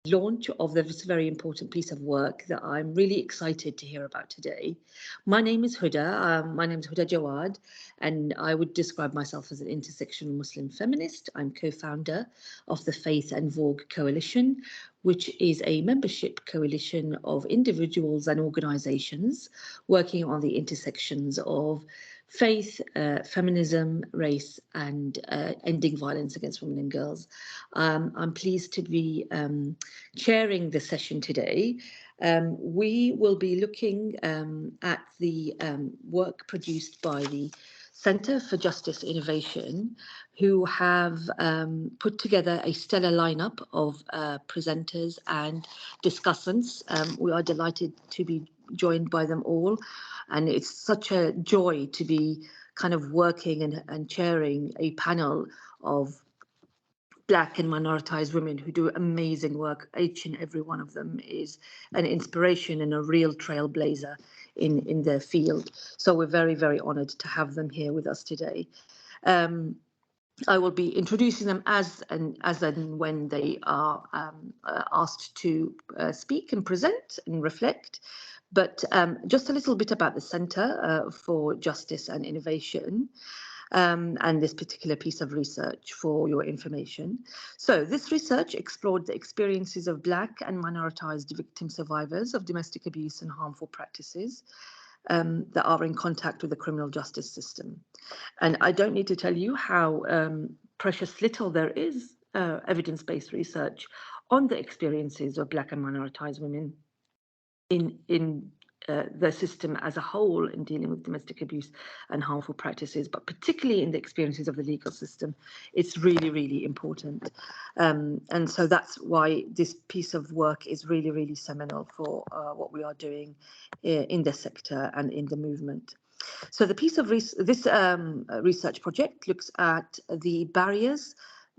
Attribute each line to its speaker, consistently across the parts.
Speaker 1: launch of this very important piece of work that I'm really excited to hear about today. My name is Huda. My name is Huda Jawad, and I would describe myself as an intersectional Muslim feminist. I'm co-founder of the Faith and Vogue Coalition, which is a membership coalition of individuals and organizations working on the intersections of faith, feminism, race, and ending violence against women and girls. I'm pleased to be chairing the session today. We will be looking at the work produced by the Centre for Justice Innovation, who have put together a stellar lineup of presenters and discussants. We are delighted to be joined by them all, and it's such a joy to be kind of working and chairing a panel of Black and minoritized women who do amazing work. Each and every one of them is an inspiration and a real trailblazer in their field. So we're very, very honored to have them here with us today. I will be introducing them as and when they are asked to speak and present and reflect. But just a little bit about the Centre for Justice and Innovation. And this particular piece of research for your information. So this research explored the experiences of Black and minoritized victim survivors of domestic abuse and harmful practices that are in contact with the criminal justice system. And I don't need to tell you how precious little there is evidence-based research on the experiences of Black and minoritized women in the system as a whole in dealing with domestic abuse and harmful practices, but particularly in the experiences of the legal system. It's really, really important. And so that's why this piece of work is really, really seminal for what we are doing in the sector and in the movement. So the piece of this research project looks at the barriers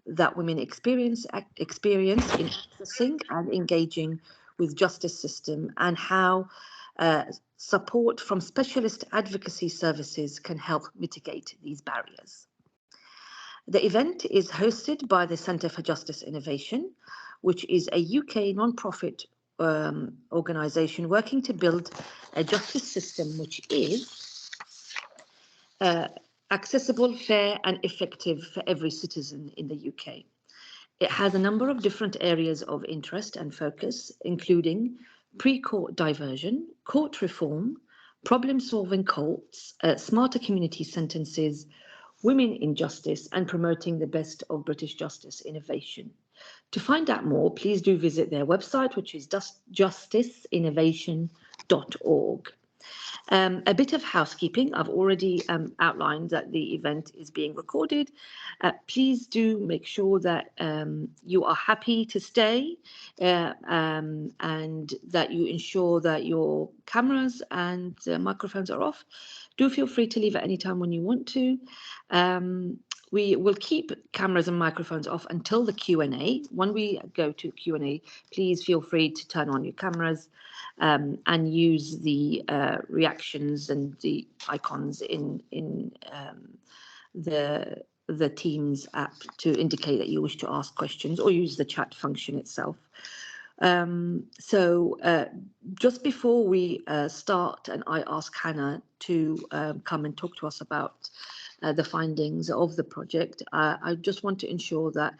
Speaker 1: that women experience in accessing and engaging with justice system, and how support from specialist advocacy services can help mitigate these barriers. The event is hosted by the Centre for Justice Innovation, which is a UK non-profit organisation working to build a justice system which is accessible, fair and effective for every citizen in the UK. It has a number of different areas of interest and focus, including pre-court diversion, court reform, problem-solving courts, smarter community sentences, women in justice, and promoting the best of British justice innovation. To find out more, please do visit their website, which is justiceinnovation.org. A bit of housekeeping. I've already outlined that the event is being recorded. Please do make sure that you are happy to stay and that you ensure that your cameras and microphones are off. Do feel free to leave at any time when you want to. We will keep cameras and microphones off until the Q&A. When we go to Q&A, please feel free to turn on your cameras and use the reactions and the icons in the Teams app to indicate that you wish to ask questions, or use the chat function itself. Just before we start and I ask Hannah to come and talk to us about the findings of the project, I just want to ensure that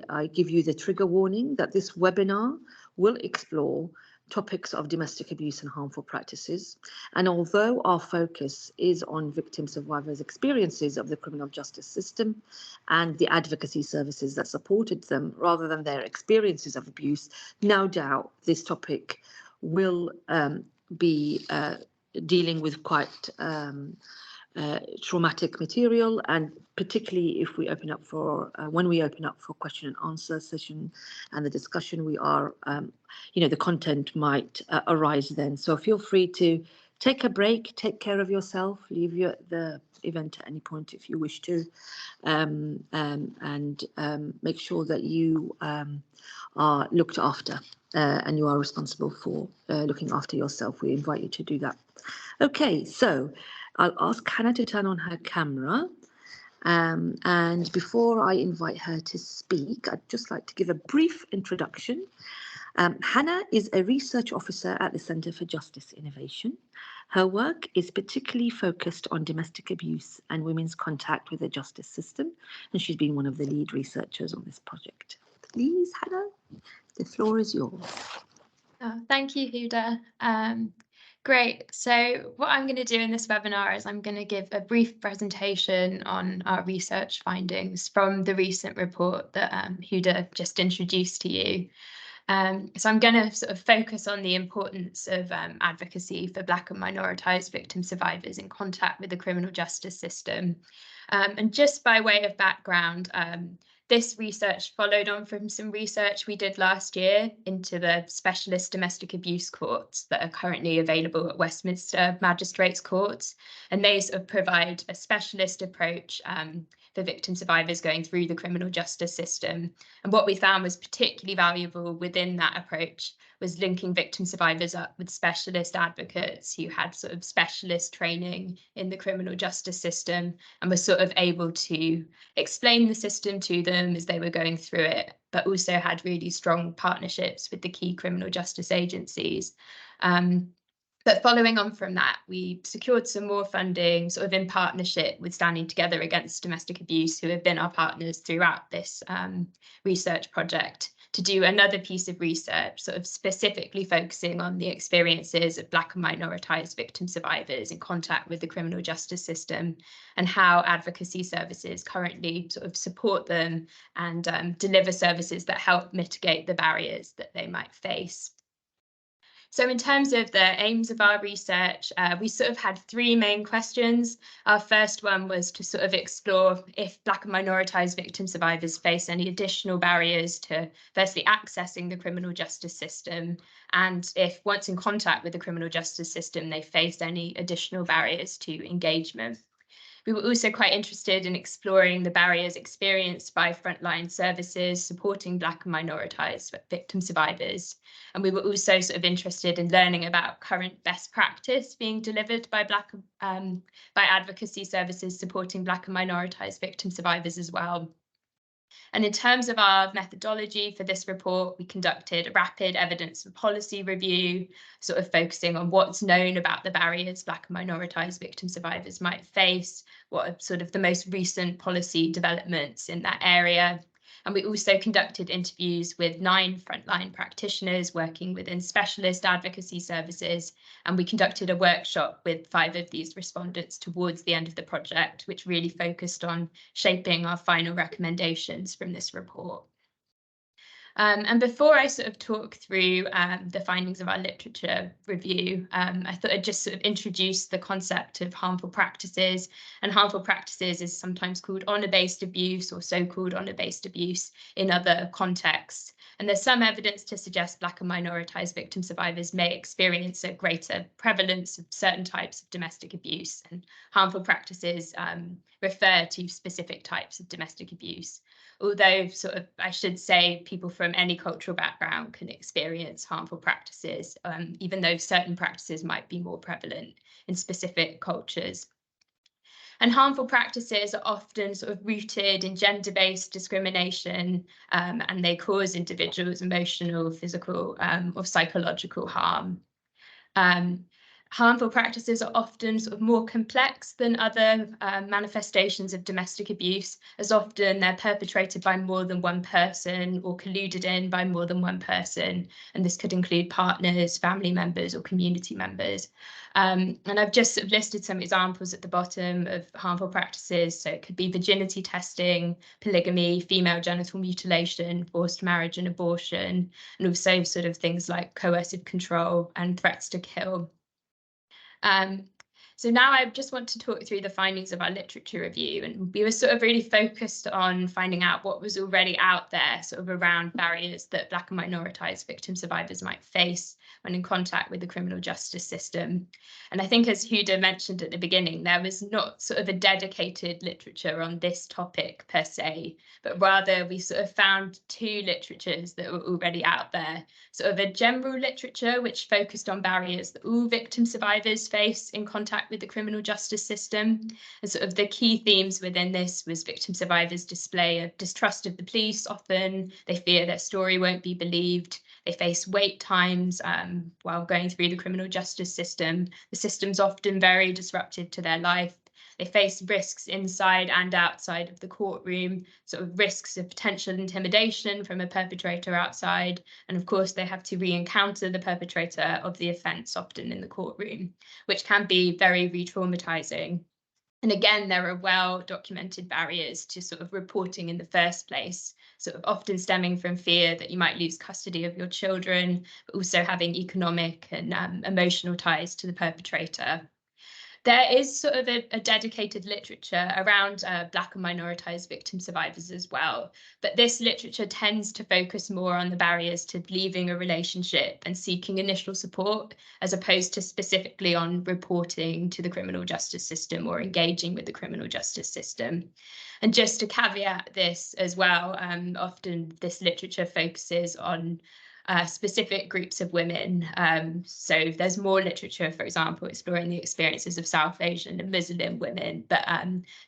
Speaker 1: I give you the trigger warning that this webinar will explore topics of domestic abuse and harmful practices. And although our focus is on victim survivors' experiences of the criminal justice system and the advocacy services that supported them, rather than their experiences of abuse, no doubt this topic will be dealing with quite traumatic material, and particularly if we open up for when we open up for question and answer session and the discussion, we are the content might arise then. So feel free to take a break, take care of yourself, leave the event at any point if you wish to, and make sure that you are looked after and you are responsible for looking after yourself. We invite you to do that. Okay, so I'll ask Hannah to turn on her camera, And before I invite her to speak, I'd just like to give a brief introduction. Hannah is a research officer at the Centre for Justice Innovation. Her work is particularly focused on domestic abuse and women's contact with the justice system, and she's been one of the lead researchers on this project. Please, Hannah, the floor is yours.
Speaker 2: Oh, thank you, Huda. Great. So what I'm going to do in this webinar is I'm going to give a brief presentation on our research findings from the recent report that Huda just introduced to you. So I'm going to sort of focus on the importance of advocacy for Black and minoritized victim survivors in contact with the criminal justice system. And just by way of background, this research followed on from some research we did last year into the specialist domestic abuse courts that are currently available at Westminster Magistrates Courts. And they sort of provide a specialist approach for victim survivors going through the criminal justice system. And what we found was particularly valuable within that approach was linking victim survivors up with specialist advocates who had sort of specialist training in the criminal justice system and were sort of able to explain the system to them as they were going through it, but also had really strong partnerships with the key criminal justice agencies. But following on from that, we secured some more funding, sort of in partnership with Standing Together Against Domestic Abuse, who have been our partners throughout this research project, to do another piece of research, sort of specifically focusing on the experiences of Black and minoritized victim survivors in contact with the criminal justice system and how advocacy services currently sort of support them and deliver services that help mitigate the barriers that they might face. So in terms of the aims of our research, we sort of had three main questions. Our first one was to sort of explore if Black and minoritized victim survivors face any additional barriers to firstly accessing the criminal justice system, and if once in contact with the criminal justice system, they face any additional barriers to engagement. We were also quite interested in exploring the barriers experienced by frontline services supporting Black and minoritized victim survivors. And we were also sort of interested in learning about current best practice being delivered by by advocacy services supporting Black and minoritized victim survivors as well. And in terms of our methodology for this report, we conducted a rapid evidence and policy review, sort of focusing on what's known about the barriers Black and minoritized victim survivors might face, what are sort of the most recent policy developments in that area. And we also conducted interviews with 9 frontline practitioners working within specialist advocacy services. And we conducted a workshop with 5 of these respondents towards the end of the project, which really focused on shaping our final recommendations from this report. And before I sort of talk through the findings of our literature review, I thought I'd just sort of introduce the concept of harmful practices. And harmful practices is sometimes called honour-based abuse or so-called honour-based abuse in other contexts. And there's some evidence to suggest Black and minoritized victim survivors may experience a greater prevalence of certain types of domestic abuse, and harmful practices refer to specific types of domestic abuse. Although sort of, I should say, people from any cultural background can experience harmful practices, even though certain practices might be more prevalent in specific cultures. And harmful practices are often sort of rooted in gender-based discrimination, and they cause individuals emotional, physical, or psychological harm. Harmful practices are often sort of more complex than other manifestations of domestic abuse, as often they're perpetrated by more than one person or colluded in by more than one person. And this could include partners, family members, or community members. And I've just sort of listed some examples at the bottom of harmful practices. So it could be virginity testing, polygamy, female genital mutilation, forced marriage and abortion, and also sort of things like coercive control and threats to kill. So now I just want to talk through the findings of our literature review, and we were sort of really focused on finding out what was already out there sort of around barriers that Black and minoritized victim survivors might face when in contact with the criminal justice system. And I think, as Huda mentioned at the beginning, there was not sort of a dedicated literature on this topic per se, but rather we sort of found 2 literatures that were already out there. Sort of a general literature which focused on barriers that all victim survivors face in contact interact with the criminal justice system. And sort of the key themes within this was victim survivors display of distrust of the police often. They fear their story won't be believed. They face wait times while going through the criminal justice system. The system's often very disruptive to their life. They face risks inside and outside of the courtroom, sort of risks of potential intimidation from a perpetrator outside. And of course, they have to re-encounter the perpetrator of the offence often in the courtroom, which can be very re-traumatizing. And again, there are well-documented barriers to sort of reporting in the first place, sort of often stemming from fear that you might lose custody of your children, but also having economic and emotional ties to the perpetrator. There is sort of a dedicated literature around Black and minoritized victim survivors as well, but this literature tends to focus more on the barriers to leaving a relationship and seeking initial support, as opposed to specifically on reporting to the criminal justice system or engaging with the criminal justice system. And just to caveat this as well, often this literature focuses on specific groups of women. So there's more literature, for example, exploring the experiences of South Asian and Muslim women, but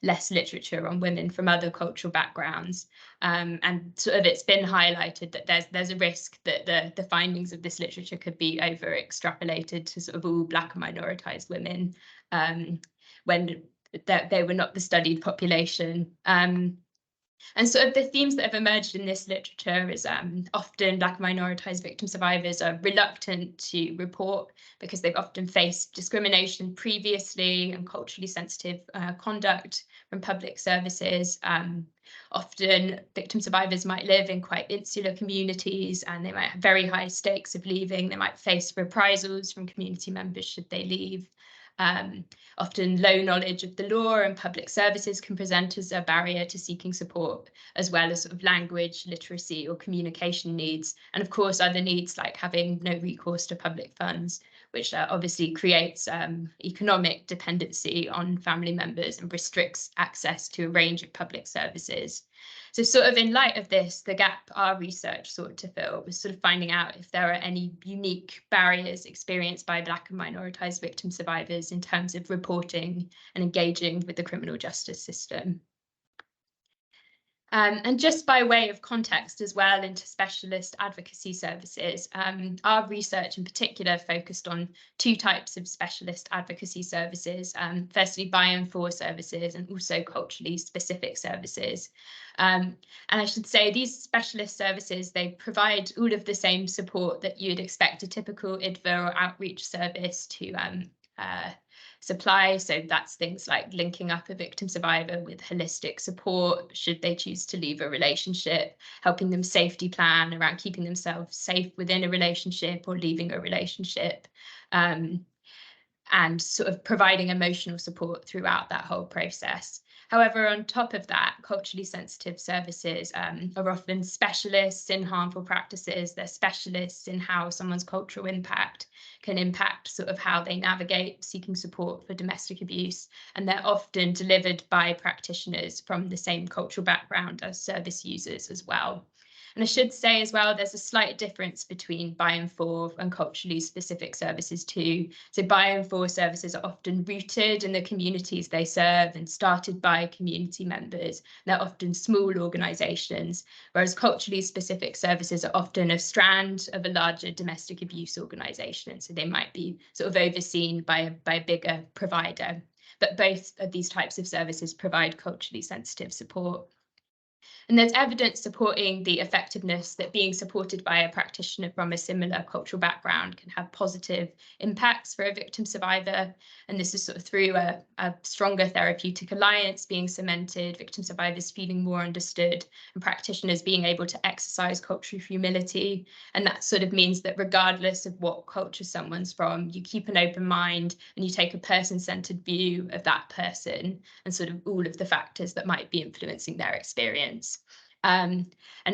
Speaker 2: less literature on women from other cultural backgrounds. And sort of it's been highlighted that there's a risk that the findings of this literature could be over extrapolated to sort of all Black and minoritized women when they were not the studied population. And sort of the themes that have emerged in this literature is often Black and minoritized victim survivors are reluctant to report because they've often faced discrimination previously and culturally sensitive conduct from public services. Often victim survivors might live in quite insular communities and they might have very high stakes of leaving. They might face reprisals from community members should they leave. Often low knowledge of the law and public services can present as a barrier to seeking support, as well as sort of language, literacy or communication needs. And of course, other needs like having no recourse to public funds, which obviously creates economic dependency on family members and restricts access to a range of public services. So sort of in light of this, the gap our research sought to fill was sort of finding out if there are any unique barriers experienced by Black and minoritized victim survivors in terms of reporting and engaging with the criminal justice system. And just by way of context as well into specialist advocacy services, our research in particular focused on two types of specialist advocacy services, firstly by and for services and also culturally specific services. And I should say these specialist services, they provide all of the same support that you'd expect a typical IDVA or outreach service to supply. So that's things like linking up a victim survivor with holistic support should they choose to leave a relationship, helping them safety plan around keeping themselves safe within a relationship or leaving a relationship, and sort of providing emotional support throughout that whole process. However, on top of that, culturally sensitive services are often specialists in harmful practices. They're specialists in how someone's cultural impact can impact sort of how they navigate seeking support for domestic abuse. And they're often delivered by practitioners from the same cultural background as service users as well. And I should say as well, there's a slight difference between by and for and culturally specific services too. So by and for services are often rooted in the communities they serve and started by community members. They're often small organisations, whereas culturally specific services are often a strand of a larger domestic abuse organisation. So they might be sort of overseen by a bigger provider. But both of these types of services provide culturally sensitive support. And there's evidence supporting the effectiveness that being supported by a practitioner from a similar cultural background can have positive impacts for a victim survivor. And this is sort of through a stronger therapeutic alliance being cemented, victim survivors feeling more understood, and practitioners being able to exercise cultural humility. And that sort of means that regardless of what culture someone's from, you keep an open mind and you take a person-centered view of that person and sort of all of the factors that might be influencing their experience. And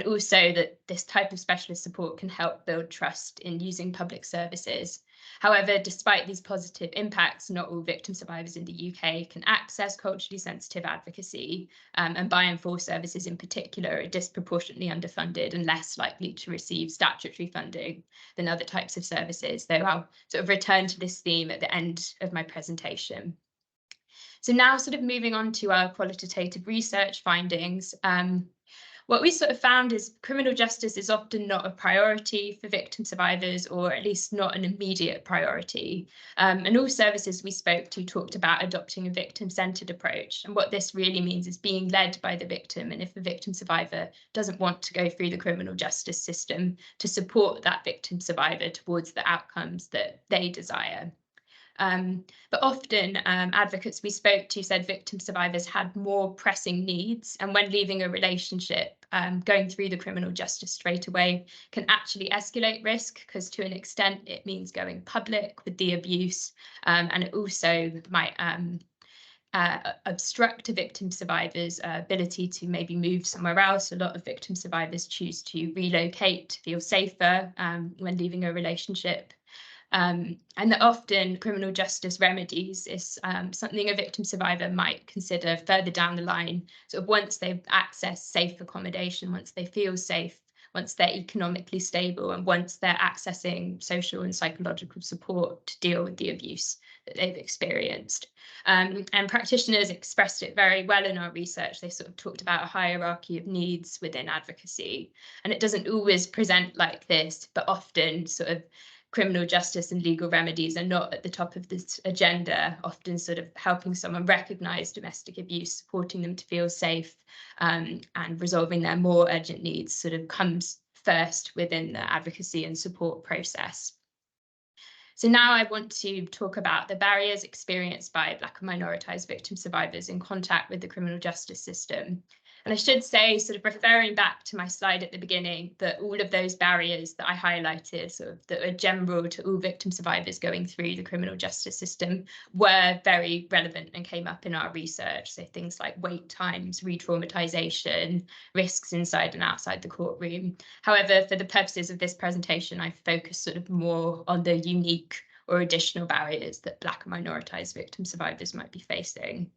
Speaker 2: also that this type of specialist support can help build trust in using public services. However, despite these positive impacts, not all victim survivors in the UK can access culturally sensitive advocacy, and buy and force services in particular are disproportionately underfunded and less likely to receive statutory funding than other types of services, though I'll sort of return to this theme at the end of my presentation. So now sort of moving on to our qualitative research findings, what we sort of found is criminal justice is often not a priority for victim survivors, or at least not an immediate priority. And all services we spoke to talked about adopting a victim-centred approach. And what this really means is being led by the victim. And if a victim survivor doesn't want to go through the criminal justice system, to support that victim survivor towards the outcomes that they desire. But often advocates we spoke to said victim survivors had more pressing needs, and when leaving a relationship, going through the criminal justice straight away can actually escalate risk, because to an extent it means going public with the abuse, and it also might obstruct a victim survivor's ability to maybe move somewhere else. A lot of victim survivors choose to relocate to feel safer when leaving a relationship. And that often criminal justice remedies is something a victim survivor might consider further down the line, sort of once they've accessed safe accommodation, once they feel safe, once they're economically stable, and once they're accessing social and psychological support to deal with the abuse that they've experienced. And practitioners expressed it very well in our research. They sort of talked about a hierarchy of needs within advocacy, and it doesn't always present like this, but often sort of criminal justice and legal remedies are not at the top of this agenda, often sort of helping someone recognise domestic abuse, supporting them to feel safe, and resolving their more urgent needs sort of comes first within the advocacy and support process. So now I want to talk about the barriers experienced by Black and minoritized victim survivors in contact with the criminal justice system. And I should say, sort of referring back to my slide at the beginning, that all of those barriers that I highlighted, sort of that are general to all victim survivors going through the criminal justice system, were very relevant and came up in our research. So things like wait times, re-traumatization, risks inside and outside the courtroom. However, for the purposes of this presentation, I focus sort of more on the unique or additional barriers that Black and minoritized victim survivors might be facing.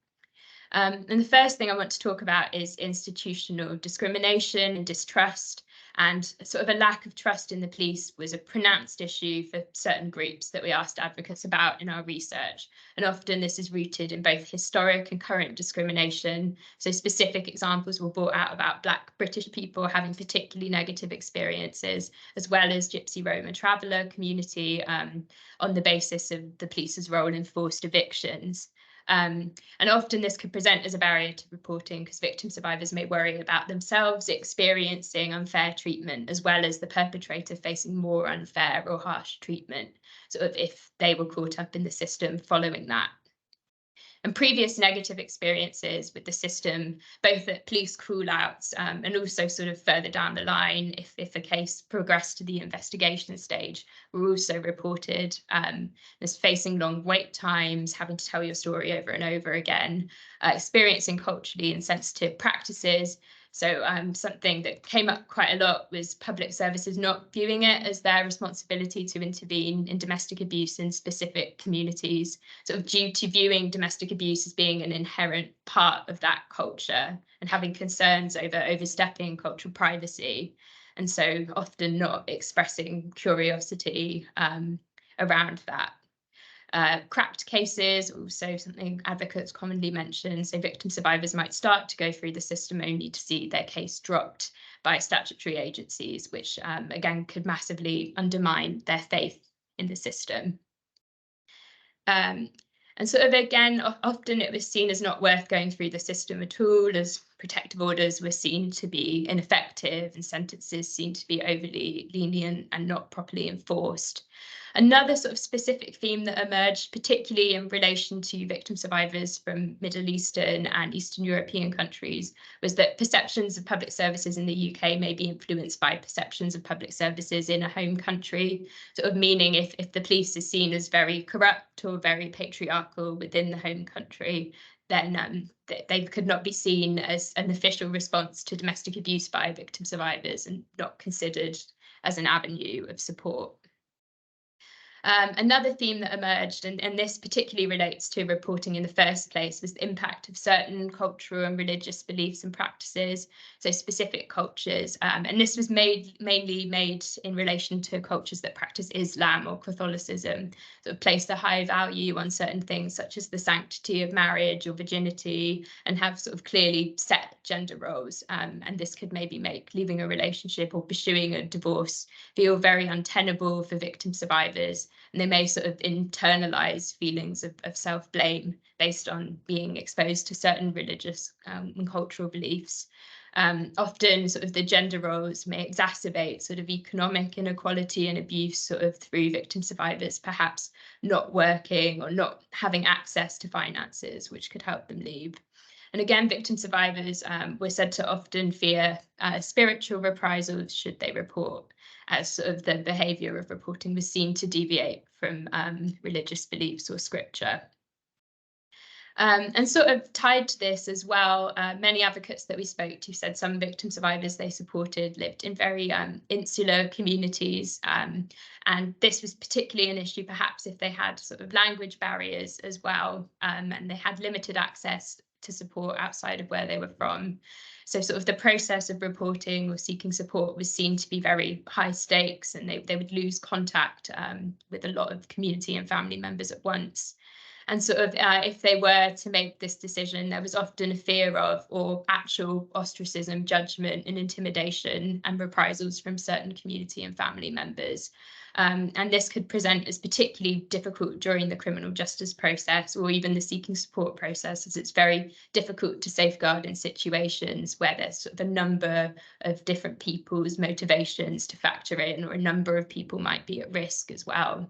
Speaker 2: And the first thing I want to talk about is institutional discrimination and distrust, and sort of a lack of trust in the police was a pronounced issue for certain groups that we asked advocates about in our research. And often this is rooted in both historic and current discrimination. So specific examples were brought out about Black British people having particularly negative experiences, as well as Gypsy Roma traveller community, on the basis of the police's role in forced evictions. And often this could present as a barrier to reporting, because victim survivors may worry about themselves experiencing unfair treatment, as well as the perpetrator facing more unfair or harsh treatment, sort of if they were caught up in the system following that. And previous negative experiences with the system, both at police call-outs and also sort of further down the line, if a case progressed to the investigation stage, were also reported as facing long wait times, having to tell your story over and over again, experiencing culturally insensitive practices. So something that came up quite a lot was public services not viewing it as their responsibility to intervene in domestic abuse in specific communities, sort of due to viewing domestic abuse as being an inherent part of that culture and having concerns over overstepping cultural privacy. And so often not expressing curiosity around that. Cracked cases, also something advocates commonly mention. So victim survivors might start to go through the system only to see their case dropped by statutory agencies, which again could massively undermine their faith in the system. And sort of again, often it was seen as not worth going through the system at all, as protective orders were seen to be ineffective and sentences seemed to be overly lenient and not properly enforced. Another sort of specific theme that emerged, particularly in relation to victim survivors from Middle Eastern and Eastern European countries, was that perceptions of public services in the UK may be influenced by perceptions of public services in a home country, sort of meaning if the police is seen as very corrupt or very patriarchal within the home country, then they could not be seen as an official response to domestic abuse by victim survivors and not considered as an avenue of support. Another theme that emerged, and this particularly relates to reporting in the first place, was the impact of certain cultural and religious beliefs and practices, so specific cultures. And this was mainly made in relation to cultures that practice Islam or Catholicism, sort of place a high value on certain things such as the sanctity of marriage or virginity, and have sort of clearly set gender roles. And this could maybe make leaving a relationship or pursuing a divorce feel very untenable for victim survivors, and they may sort of internalize feelings of self-blame based on being exposed to certain religious and cultural beliefs. Often sort of the gender roles may exacerbate sort of economic inequality and abuse sort of through victim survivors perhaps not working or not having access to finances, which could help them leave. And again, victim survivors were said to often fear spiritual reprisals should they report, as sort of the behaviour of reporting was seen to deviate from religious beliefs or scripture. And sort of tied to this as well, many advocates that we spoke to said some victim survivors they supported lived in very insular communities. And this was particularly an issue perhaps if they had sort of language barriers as well, and they had limited access to support outside of where they were from. So sort of the process of reporting or seeking support was seen to be very high stakes, and they would lose contact with a lot of community and family members at once. And sort of if they were to make this decision, there was often a fear of or actual ostracism, judgment and intimidation and reprisals from certain community and family members. And this could present as particularly difficult during the criminal justice process or even the seeking support process, as it's very difficult to safeguard in situations where there's sort of a number of different people's motivations to factor in, or a number of people might be at risk as well.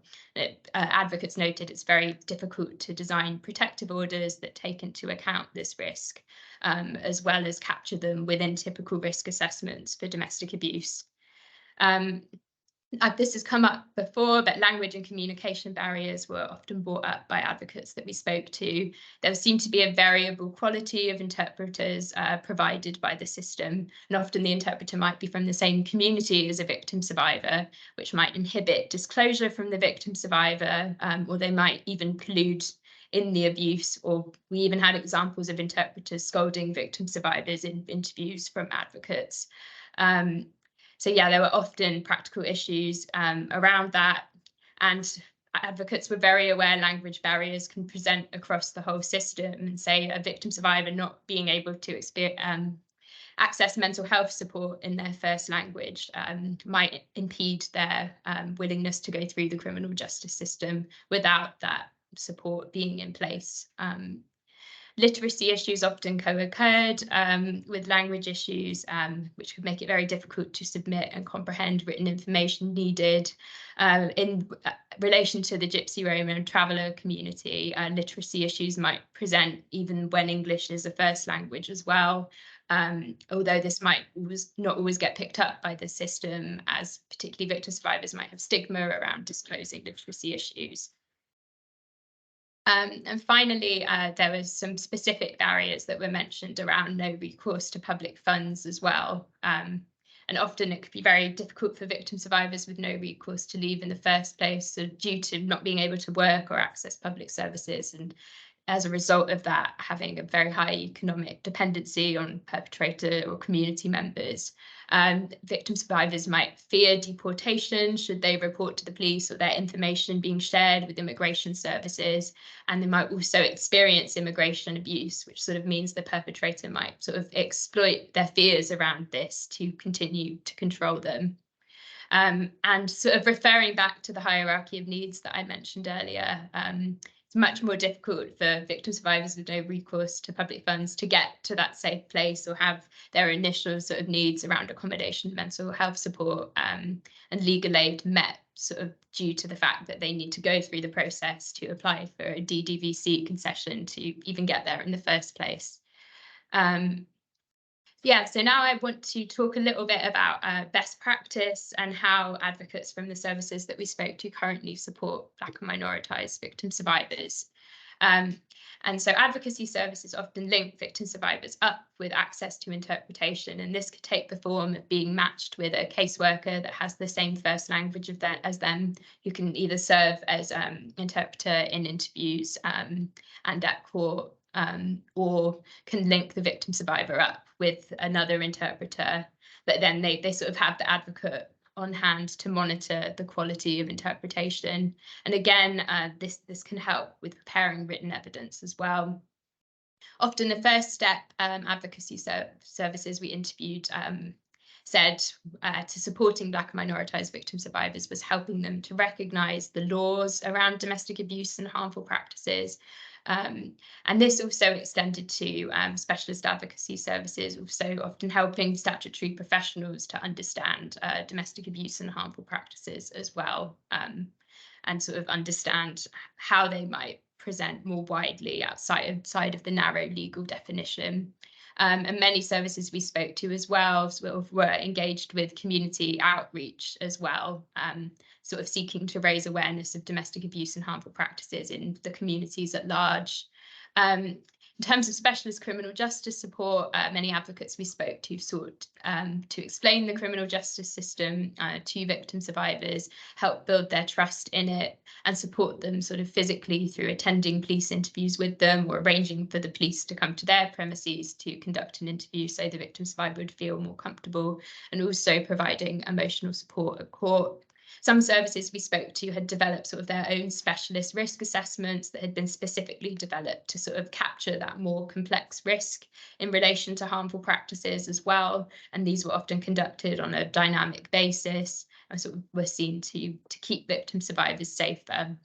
Speaker 2: Advocates noted it's very difficult to design protective orders that take into account this risk, as well as capture them within typical risk assessments for domestic abuse. This has come up before, but language and communication barriers were often brought up by advocates that we spoke to. There seemed to be a variable quality of interpreters provided by the system, and often the interpreter might be from the same community as a victim survivor, which might inhibit disclosure from the victim survivor, or they might even collude in the abuse, or we even had examples of interpreters scolding victim survivors in interviews from advocates. So yeah, there were often practical issues around that, and advocates were very aware language barriers can present across the whole system, and say a victim survivor not being able to access mental health support in their first language might impede their willingness to go through the criminal justice system without that support being in place. Literacy issues often co-occurred with language issues, which could make it very difficult to submit and comprehend written information needed. In relation to the Gypsy, Roma and Traveller community, literacy issues might present even when English is a first language as well, although this might not always get picked up by the system, as particularly victim survivors might have stigma around disclosing literacy issues. And finally, there were some specific barriers that were mentioned around no recourse to public funds as well. And often it could be very difficult for victim survivors with no recourse to leave in the first place, so due to not being able to work or access public services, and as a result of that, having a very high economic dependency on perpetrator or community members. Victim survivors might fear deportation should they report to the police, or their information being shared with immigration services. And they might also experience immigration abuse, which sort of means the perpetrator might sort of exploit their fears around this to continue to control them. And sort of referring back to the hierarchy of needs that I mentioned earlier, it's much more difficult for victim survivors with no recourse to public funds to get to that safe place or have their initial sort of needs around accommodation, mental health support, and legal aid met, sort of due to the fact that they need to go through the process to apply for a DDVC concession to even get there in the first place. Yeah, so now I want to talk a little bit about best practice and how advocates from the services that we spoke to currently support Black and minoritised victim survivors. And so advocacy services often link victim survivors up with access to interpretation, and this could take the form of being matched with a caseworker that has the same first language as them, who can either serve as interpreter in interviews and at court, or can link the victim survivor up with another interpreter, but then they sort of have the advocate on hand to monitor the quality of interpretation. And again, this can help with preparing written evidence as well. Often the first step advocacy services we interviewed said to supporting Black and minoritized victim survivors was helping them to recognise the laws around domestic abuse and harmful practices. And this also extended to specialist advocacy services, also often helping statutory professionals to understand domestic abuse and harmful practices as well, and sort of understand how they might present more widely outside of the narrow legal definition. And many services we spoke to as well sort of were engaged with community outreach as well, sort of seeking to raise awareness of domestic abuse and harmful practices in the communities at large. In terms of specialist criminal justice support, many advocates we spoke to sought to explain the criminal justice system to victim survivors, help build their trust in it, and support them sort of physically through attending police interviews with them or arranging for the police to come to their premises to conduct an interview so the victim survivor would feel more comfortable, and also providing emotional support at court. Some services we spoke to had developed sort of their own specialist risk assessments that had been specifically developed to sort of capture that more complex risk in relation to harmful practices as well. And these were often conducted on a dynamic basis and sort of were seen to keep victim survivors safer.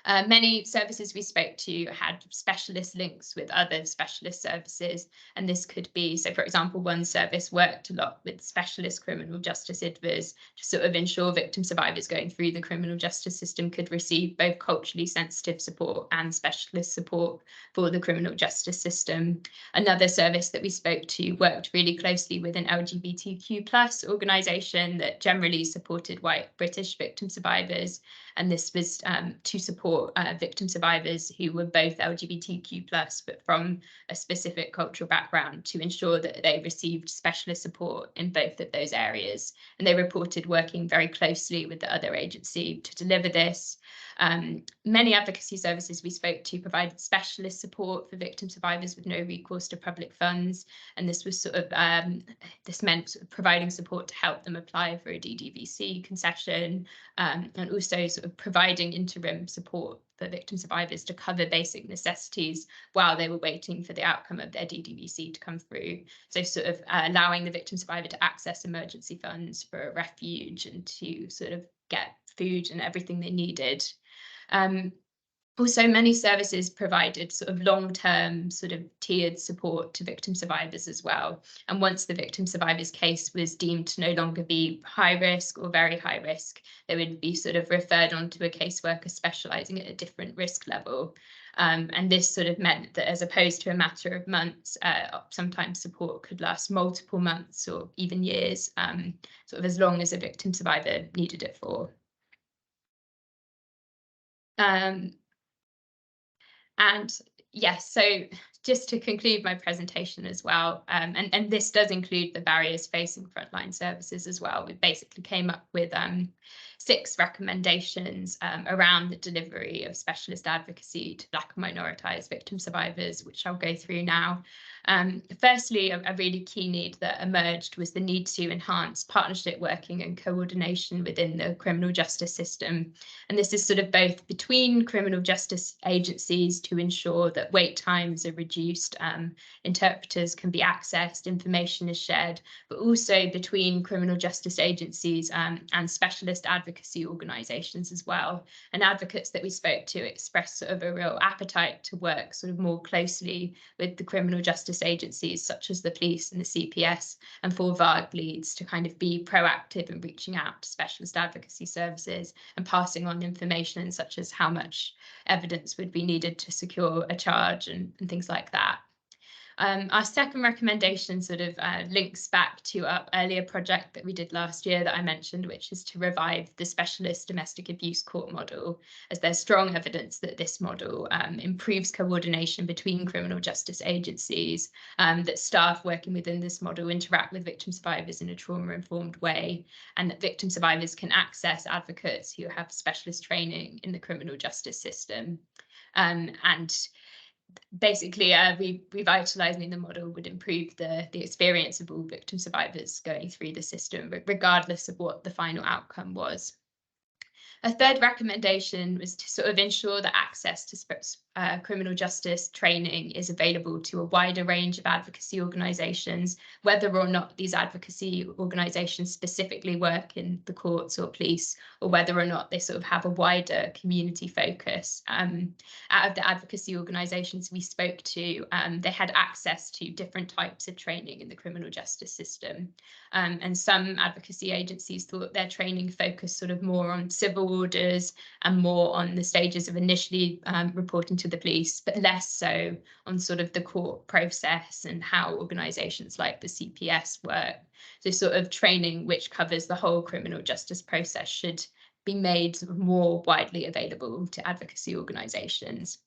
Speaker 2: Many services we spoke to had specialist links with other specialist services, and this could be, so for example, one service worked a lot with specialist criminal justice advisors to sort of ensure victim survivors going through the criminal justice system could receive both culturally sensitive support and specialist support for the criminal justice system. Another service that we spoke to worked really closely with an LGBTQ plus organisation that generally supported white British victim survivors, and this was to support victim survivors who were both LGBTQ plus, but from a specific cultural background, to ensure that they received specialist support in both of those areas. And they reported working very closely with the other agency to deliver this. Many advocacy services we spoke to provided specialist support for victim survivors with no recourse to public funds, and this was sort of this meant sort of providing support to help them apply for a DDVC concession, and also sort of providing interim support for victim survivors to cover basic necessities while they were waiting for the outcome of their DDVC to come through. So sort of allowing the victim survivor to access emergency funds for a refuge and to sort of get food and everything they needed. Also, many services provided sort of long-term sort of tiered support to victim survivors as well. And once the victim survivor's case was deemed to no longer be high risk or very high risk, they would be sort of referred on to a caseworker specialising at a different risk level. And this sort of meant that as opposed to a matter of months, sometimes support could last multiple months or even years, sort of as long as a victim survivor needed it for. And yes, so just to conclude my presentation as well, and this does include the barriers facing frontline services as well. We basically came up with 6 recommendations around the delivery of specialist advocacy to Black and minoritized victim survivors, which I'll go through now. Firstly, a really key need that emerged was the need to enhance partnership working and coordination within the criminal justice system. And this is sort of both between criminal justice agencies to ensure that wait times are reduced, interpreters can be accessed, information is shared, but also between criminal justice agencies and specialist advocacy organisations as well. And advocates that we spoke to expressed sort of a real appetite to work sort of more closely with the criminal justice agencies such as the police and the CPS, and for VARG leads to kind of be proactive in reaching out to specialist advocacy services and passing on information such as how much evidence would be needed to secure a charge and things like that. Our second recommendation sort of links back to our earlier project that we did last year that I mentioned, which is to revive the specialist domestic abuse court model, as there's strong evidence that this model improves coordination between criminal justice agencies, that staff working within this model interact with victim survivors in a trauma-informed way, and that victim survivors can access advocates who have specialist training in the criminal justice system. And basically, revitalising the model would improve the experience of all victim survivors going through the system, regardless of what the final outcome was. A third recommendation was to sort of ensure that access to criminal justice training is available to a wider range of advocacy organisations, whether or not these advocacy organisations specifically work in the courts or police, or whether or not they sort of have a wider community focus. Out of the advocacy organisations we spoke to, they had access to different types of training in the criminal justice system. And some advocacy agencies thought their training focused sort of more on civil orders and more on the stages of initially reporting to the police, but less so on sort of the court process and how organisations like the CPS work. So sort of training which covers the whole criminal justice process should be made sort of more widely available to advocacy organisations.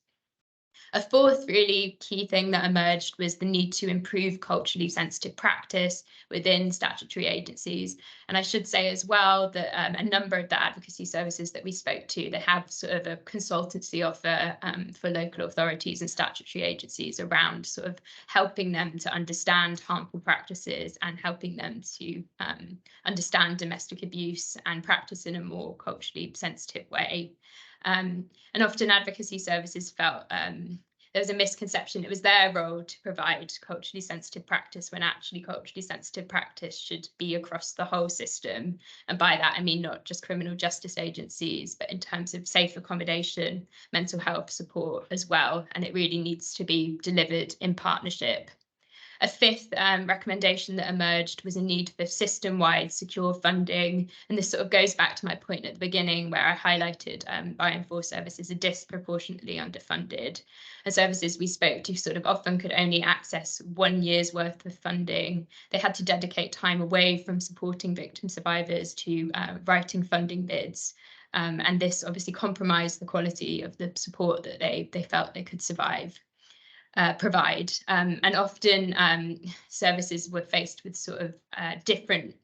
Speaker 2: A fourth really key thing that emerged was the need to improve culturally sensitive practice within statutory agencies. And I should say as well that a number of the advocacy services that we spoke to, they have sort of a consultancy offer for local authorities and statutory agencies around sort of helping them to understand harmful practices and helping them to understand domestic abuse and practice in a more culturally sensitive way. And often advocacy services felt there was a misconception it was their role to provide culturally sensitive practice, when actually culturally sensitive practice should be across the whole system. And by that, I mean not just criminal justice agencies, but in terms of safe accommodation, mental health support as well. And it really needs to be delivered in partnership. A fifth recommendation that emerged was a need for system-wide secure funding. And this sort of goes back to my point at the beginning where I highlighted bioenforced services are disproportionately underfunded. And services we spoke to sort of often could only access 1 year's worth of funding. They had to dedicate time away from supporting victim survivors to writing funding bids. And this obviously compromised the quality of the support that they felt they could provide. And often services were faced with sort of different,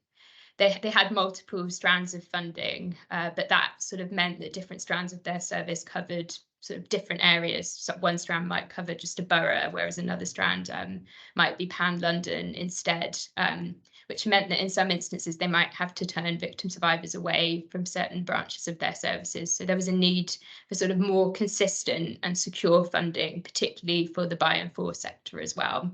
Speaker 2: they had multiple strands of funding, but that sort of meant that different strands of their service covered sort of different areas. So one strand might cover just a borough, whereas another strand might be pan-London instead, which meant that in some instances they might have to turn victim survivors away from certain branches of their services. So there was a need for sort of more consistent and secure funding, particularly for the bioenforced sector as well.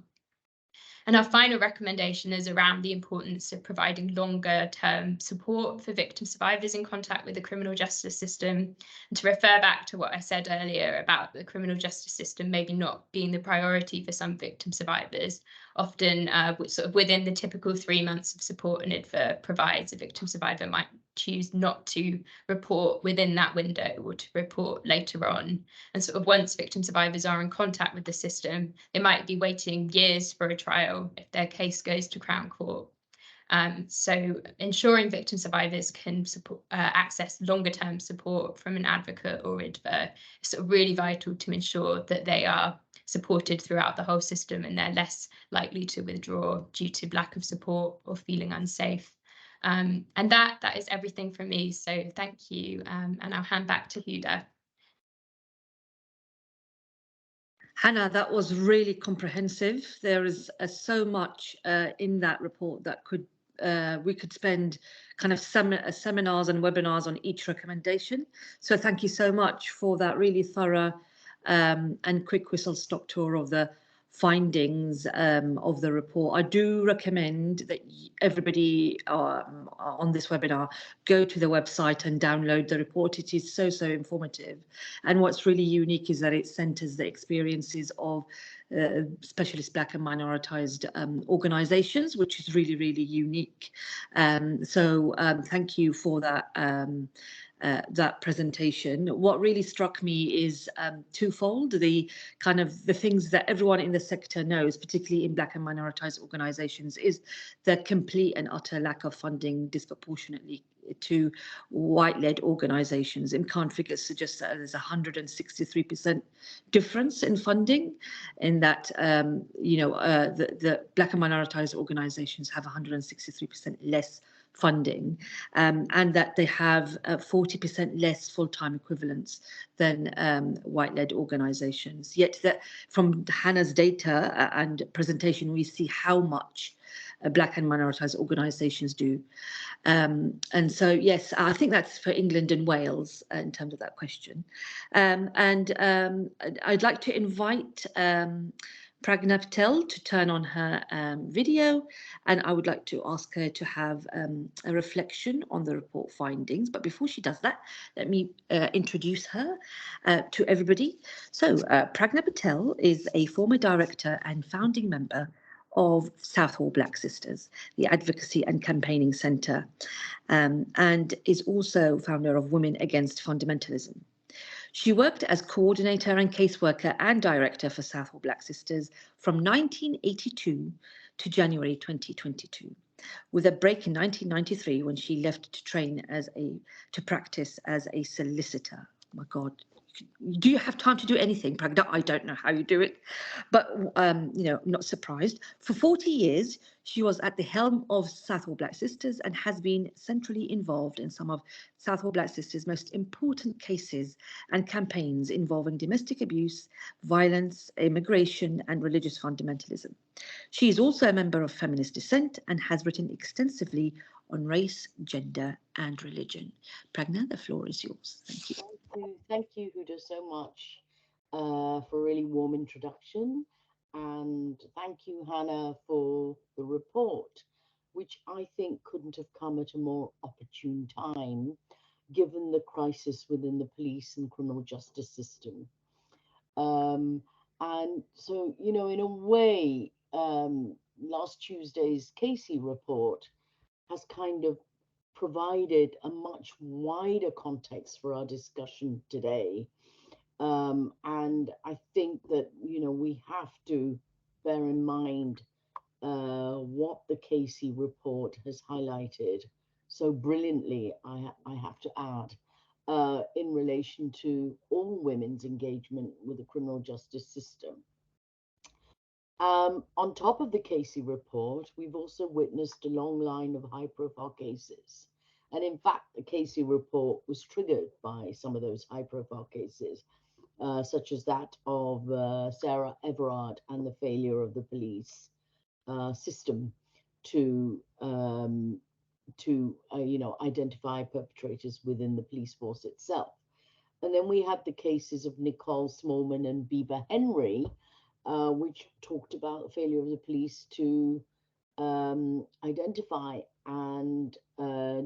Speaker 2: And our final recommendation is around the importance of providing longer term support for victim survivors in contact with the criminal justice system. And to refer back to what I said earlier about the criminal justice system maybe not being the priority for some victim survivors, often sort of within the typical 3 months of support an IDFA provides, a victim survivor might choose not to report within that window or to report later on. And sort of once victim survivors are in contact with the system, they might be waiting years for a trial if their case goes to Crown Court. So ensuring victim survivors can access longer term support from an advocate or IDFA is sort of really vital to ensure that they are supported throughout the whole system and they're less likely to withdraw due to lack of support or feeling unsafe. And that is everything from me. So thank you. And I'll hand back to Huda.
Speaker 1: Hannah, that was really comprehensive. There is so much in that report that we could spend kind of seminars and webinars on each recommendation. So thank you so much for that really thorough and quick whistle stop tour of the findings of the report. I do recommend that everybody on this webinar go to the website and download the report. It is so informative, and what's really unique is that it centers the experiences of specialist Black and minoritized organizations, which is really, really unique. So thank you for that. That presentation. What really struck me is twofold: the kind of the things that everyone in the sector knows, particularly in Black and minoritized organisations, is the complete and utter lack of funding disproportionately to white-led organisations. IMCAN figures suggest that there's a 163% difference in funding, in that the Black and minoritized organisations have 163% less funding, and that they have 40% less full-time equivalents than white-led organisations. Yet that from Hannah's data and presentation, we see how much Black and minoritized organisations do. And so, yes, I think that's for England and Wales in terms of that question. I'd like to invite Pragna Patel to turn on her video, and I would like to ask her to have a reflection on the report findings. But before she does that, let me introduce her to everybody. So Pragna Patel is a former director and founding member of Southall Black Sisters, the Advocacy and Campaigning Centre, and is also founder of Women Against Fundamentalism. She worked as coordinator and caseworker and director for Southall Black Sisters from 1982 to January 2022, with a break in 1993 when she left to practice as a solicitor. Oh my God. Do you have time to do anything, Pragna? I don't know how you do it, but not surprised. For 40 years, she was at the helm of Southall Black Sisters and has been centrally involved in some of Southall Black Sisters' most important cases and campaigns involving domestic abuse, violence, immigration, and religious fundamentalism. She is also a member of Feminist Dissent and has written extensively on race, gender, and religion. Pragna, the floor is yours. Thank you.
Speaker 3: Thank you, Huda, so much for a really warm introduction. And thank you, Hannah, for the report, which I think couldn't have come at a more opportune time, given the crisis within the police and criminal justice system. And so, in a way, last Tuesday's Casey report has kind of provided a much wider context for our discussion today. And I think that, we have to bear in mind what the Casey report has highlighted so brilliantly, I have to add, in relation to all women's engagement with the criminal justice system. On top of the Casey report, we've also witnessed a long line of high-profile cases. And in fact, the Casey report was triggered by some of those high-profile cases, such as that of Sarah Everard and the failure of the police system to identify perpetrators within the police force itself. And then we had the cases of Nicole Smallman and Bieber Henry, which talked about the failure of the police to identify and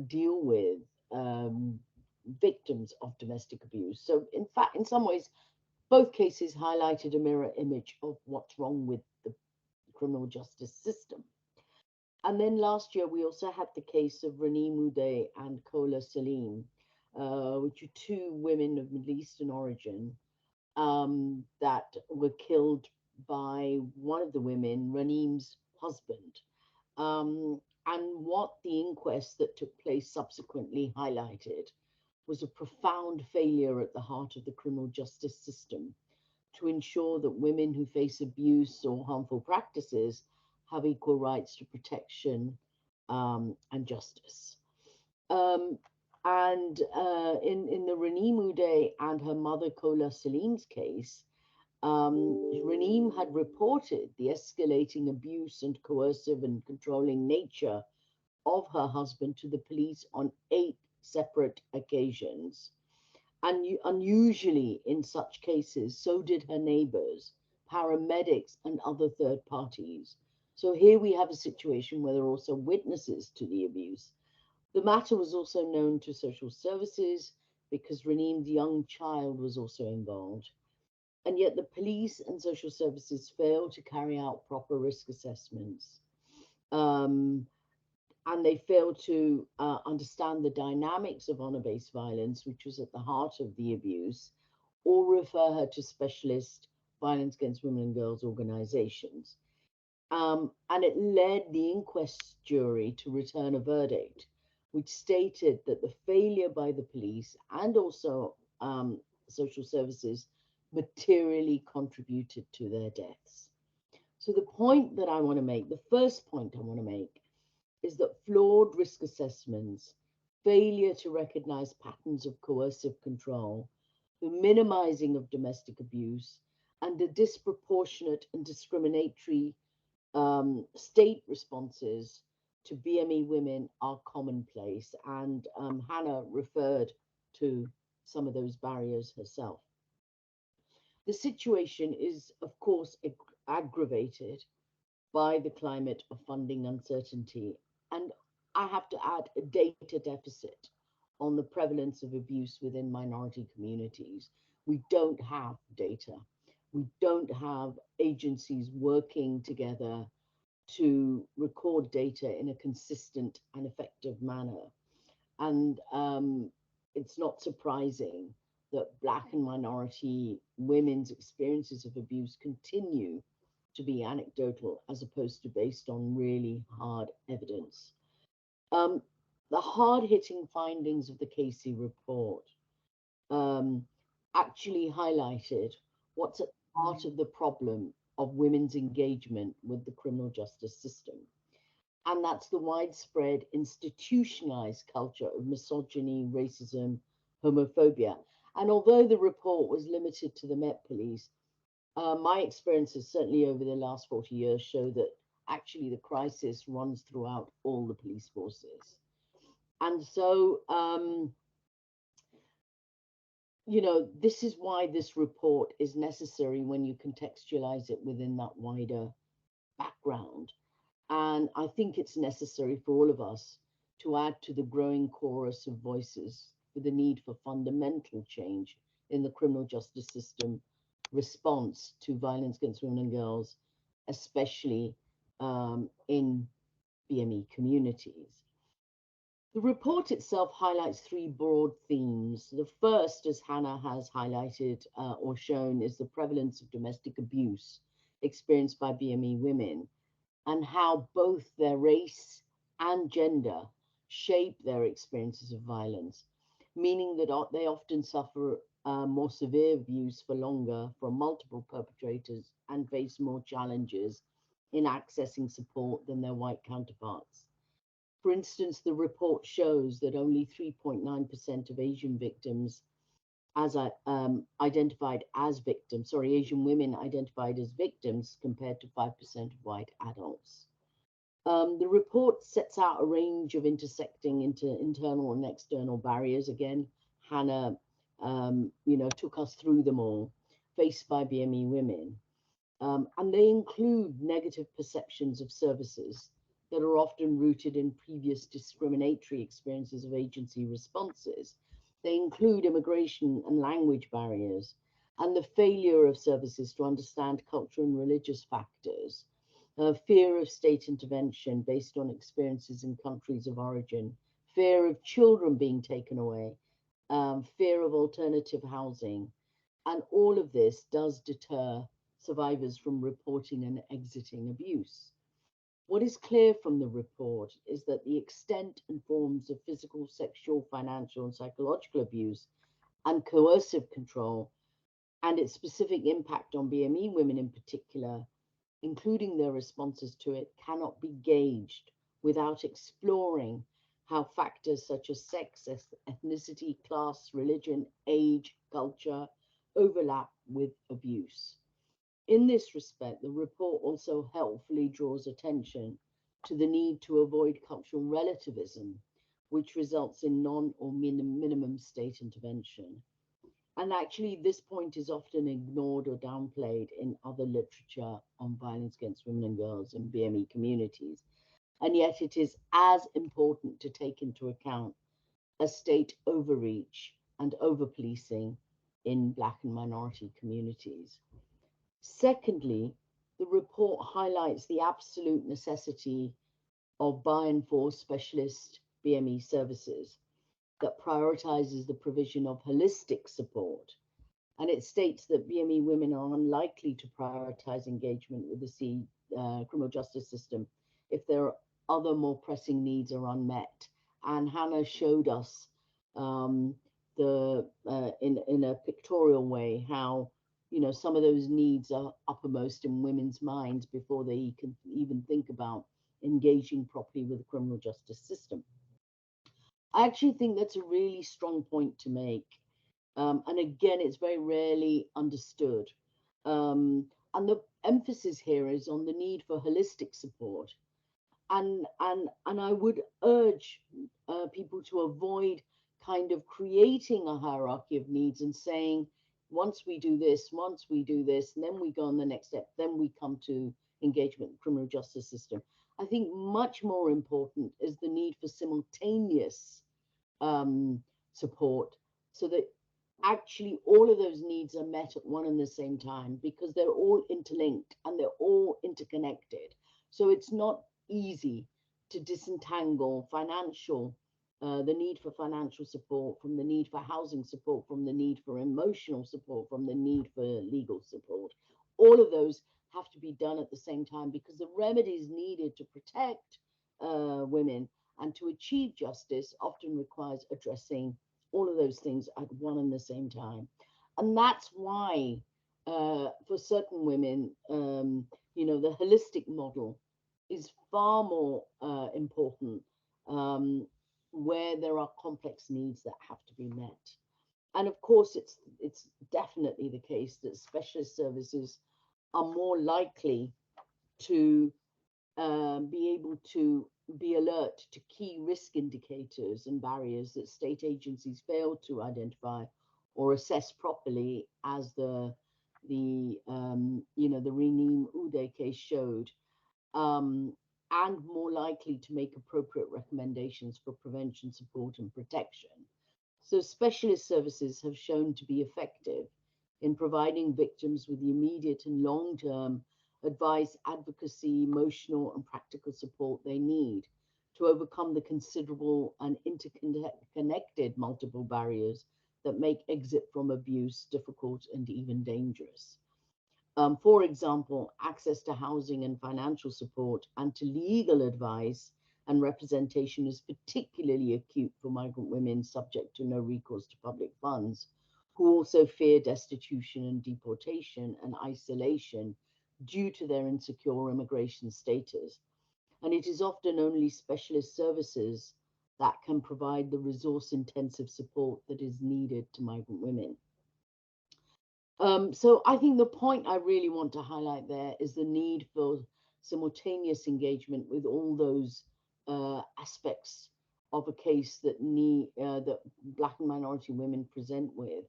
Speaker 3: deal with victims of domestic abuse. So, in fact, in some ways, both cases highlighted a mirror image of what's wrong with the criminal justice system. And then last year, we also had the case of Rani Moudet and Kola Salim, which are two women of Middle Eastern origin that were killed by one of the women, Ranim's husband. And what the inquest that took place subsequently highlighted was a profound failure at the heart of the criminal justice system to ensure that women who face abuse or harmful practices have equal rights to protection and justice. In the Rani Moudet and her mother Kola Salim's case, Ranim had reported the escalating abuse and coercive and controlling nature of her husband to the police on 8 separate occasions. And unusually in such cases, so did her neighbors, paramedics, and other third parties. So here we have a situation where there are also witnesses to the abuse. The matter was also known to social services because Ranim's young child was also involved. And yet the police and social services fail to carry out proper risk assessments. Um, and they fail to understand the dynamics of honor-based violence, which was at the heart of the abuse, or refer her to specialist violence against women and girls organizations. And it led the inquest jury to return a verdict, which stated that the failure by the police and also social services materially contributed to their deaths. So the point that I want to make, the first point I want to make, is that flawed risk assessments, failure to recognize patterns of coercive control, the minimizing of domestic abuse, and the disproportionate and discriminatory state responses to BME women are commonplace. And Hannah referred to some of those barriers herself. The situation is, of course, aggravated by the climate of funding uncertainty. And I have to add a data deficit on the prevalence of abuse within minority communities. We don't have data. We don't have agencies working together to record data in a consistent and effective manner. And it's not surprising that Black and minority women's experiences of abuse continue to be anecdotal as opposed to based on really hard evidence. Um, the hard-hitting findings of the Casey report um, actually highlighted what's at the heart of the problem of women's engagement with the criminal justice system. And that's the widespread institutionalized culture of misogyny, racism, homophobia. And although the report was limited to the Met Police, my experiences, certainly over the last 40 years, show that actually the crisis runs throughout all the police forces. And so, this is why this report is necessary when you contextualize it within that wider background. And I think it's necessary for all of us to add to the growing chorus of voices for the need for fundamental change in the criminal justice system response to violence against women and girls, especially in BME communities. The report itself highlights three broad themes. The first, as Hannah has highlighted or shown, is the prevalence of domestic abuse experienced by BME women and how both their race and gender shape their experiences of violence, meaning that they often suffer more severe abuse for longer from multiple perpetrators and face more challenges in accessing support than their white counterparts. For instance, the report shows that only 3.9% of Asian victims identified as victims, Asian women identified as victims compared to 5% of white adults. The report sets out a range of intersecting internal and external barriers. Again, Hannah, took us through them all, faced by BME women. And they include negative perceptions of services that are often rooted in previous discriminatory experiences of agency responses. They include immigration and language barriers and the failure of services to understand cultural and religious factors, fear of state intervention based on experiences in countries of origin, fear of children being taken away, fear of alternative housing. And all of this does deter survivors from reporting and exiting abuse. What is clear from the report is that the extent and forms of physical, sexual, financial, and psychological abuse and coercive control and its specific impact on BME women in particular, including their responses to it, cannot be gauged without exploring how factors such as sex, ethnicity, class, religion, age, culture overlap with abuse. In this respect, the report also helpfully draws attention to the need to avoid cultural relativism, which results in non or minimum state intervention. And actually, this point is often ignored or downplayed in other literature on violence against women and girls in BME communities. And yet, it is as important to take into account a state overreach and over policing in Black and minority communities. Secondly, the report highlights the absolute necessity of by and for specialist BME services that prioritizes the provision of holistic support. And it states that BME women are unlikely to prioritize engagement with the criminal justice system if their other more pressing needs are unmet. And Hannah showed us in a pictorial way how some of those needs are uppermost in women's minds before they can even think about engaging properly with the criminal justice system. I actually think that's a really strong point to make. And again, it's very rarely understood. And the emphasis here is on the need for holistic support. And I would urge people to avoid kind of creating a hierarchy of needs and saying, once we do this, and then we go on the next step, then we come to engagement in the criminal justice system. I think much more important is the need for simultaneous support, so that actually all of those needs are met at one and the same time, because they're all interlinked and they're all interconnected. So it's not easy to disentangle the need for financial support from the need for housing support, from the need for emotional support, from the need for legal support. All of those have to be done at the same time, because the remedies needed to protect women and to achieve justice often requires addressing all of those things at one and the same time. And that's why for certain women, the holistic model is far more important where there are complex needs that have to be met. And of course, it's definitely the case that specialist services are more likely to be able to be alert to key risk indicators and barriers that state agencies fail to identify or assess properly, as the Reneem Uday case showed, and more likely to make appropriate recommendations for prevention, support, and protection. So specialist services have shown to be effective in providing victims with the immediate and long-term advice, advocacy, emotional and practical support they need to overcome the considerable and interconnected multiple barriers that make exit from abuse difficult and even dangerous. For example, access to housing and financial support and to legal advice and representation is particularly acute for migrant women subject to no recourse to public funds, who also fear destitution and deportation and isolation due to their insecure immigration status. And it is often only specialist services that can provide the resource-intensive support that is needed to migrant women. So I think the point I really want to highlight there is the need for simultaneous engagement with all those aspects of a case that that Black and minority women present with,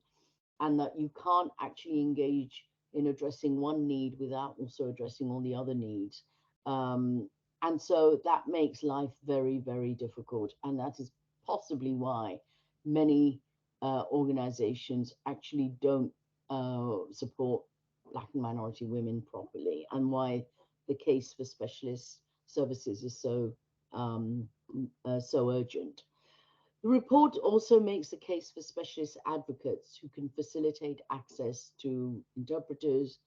Speaker 3: and that you can't actually engage in addressing one need without also addressing all the other needs. And so that makes life very, very difficult. And that is possibly why many organizations actually don't support Black and minority women properly, and why the case for specialist services is so urgent. The report also makes the case for specialist advocates who can facilitate access to interpreters,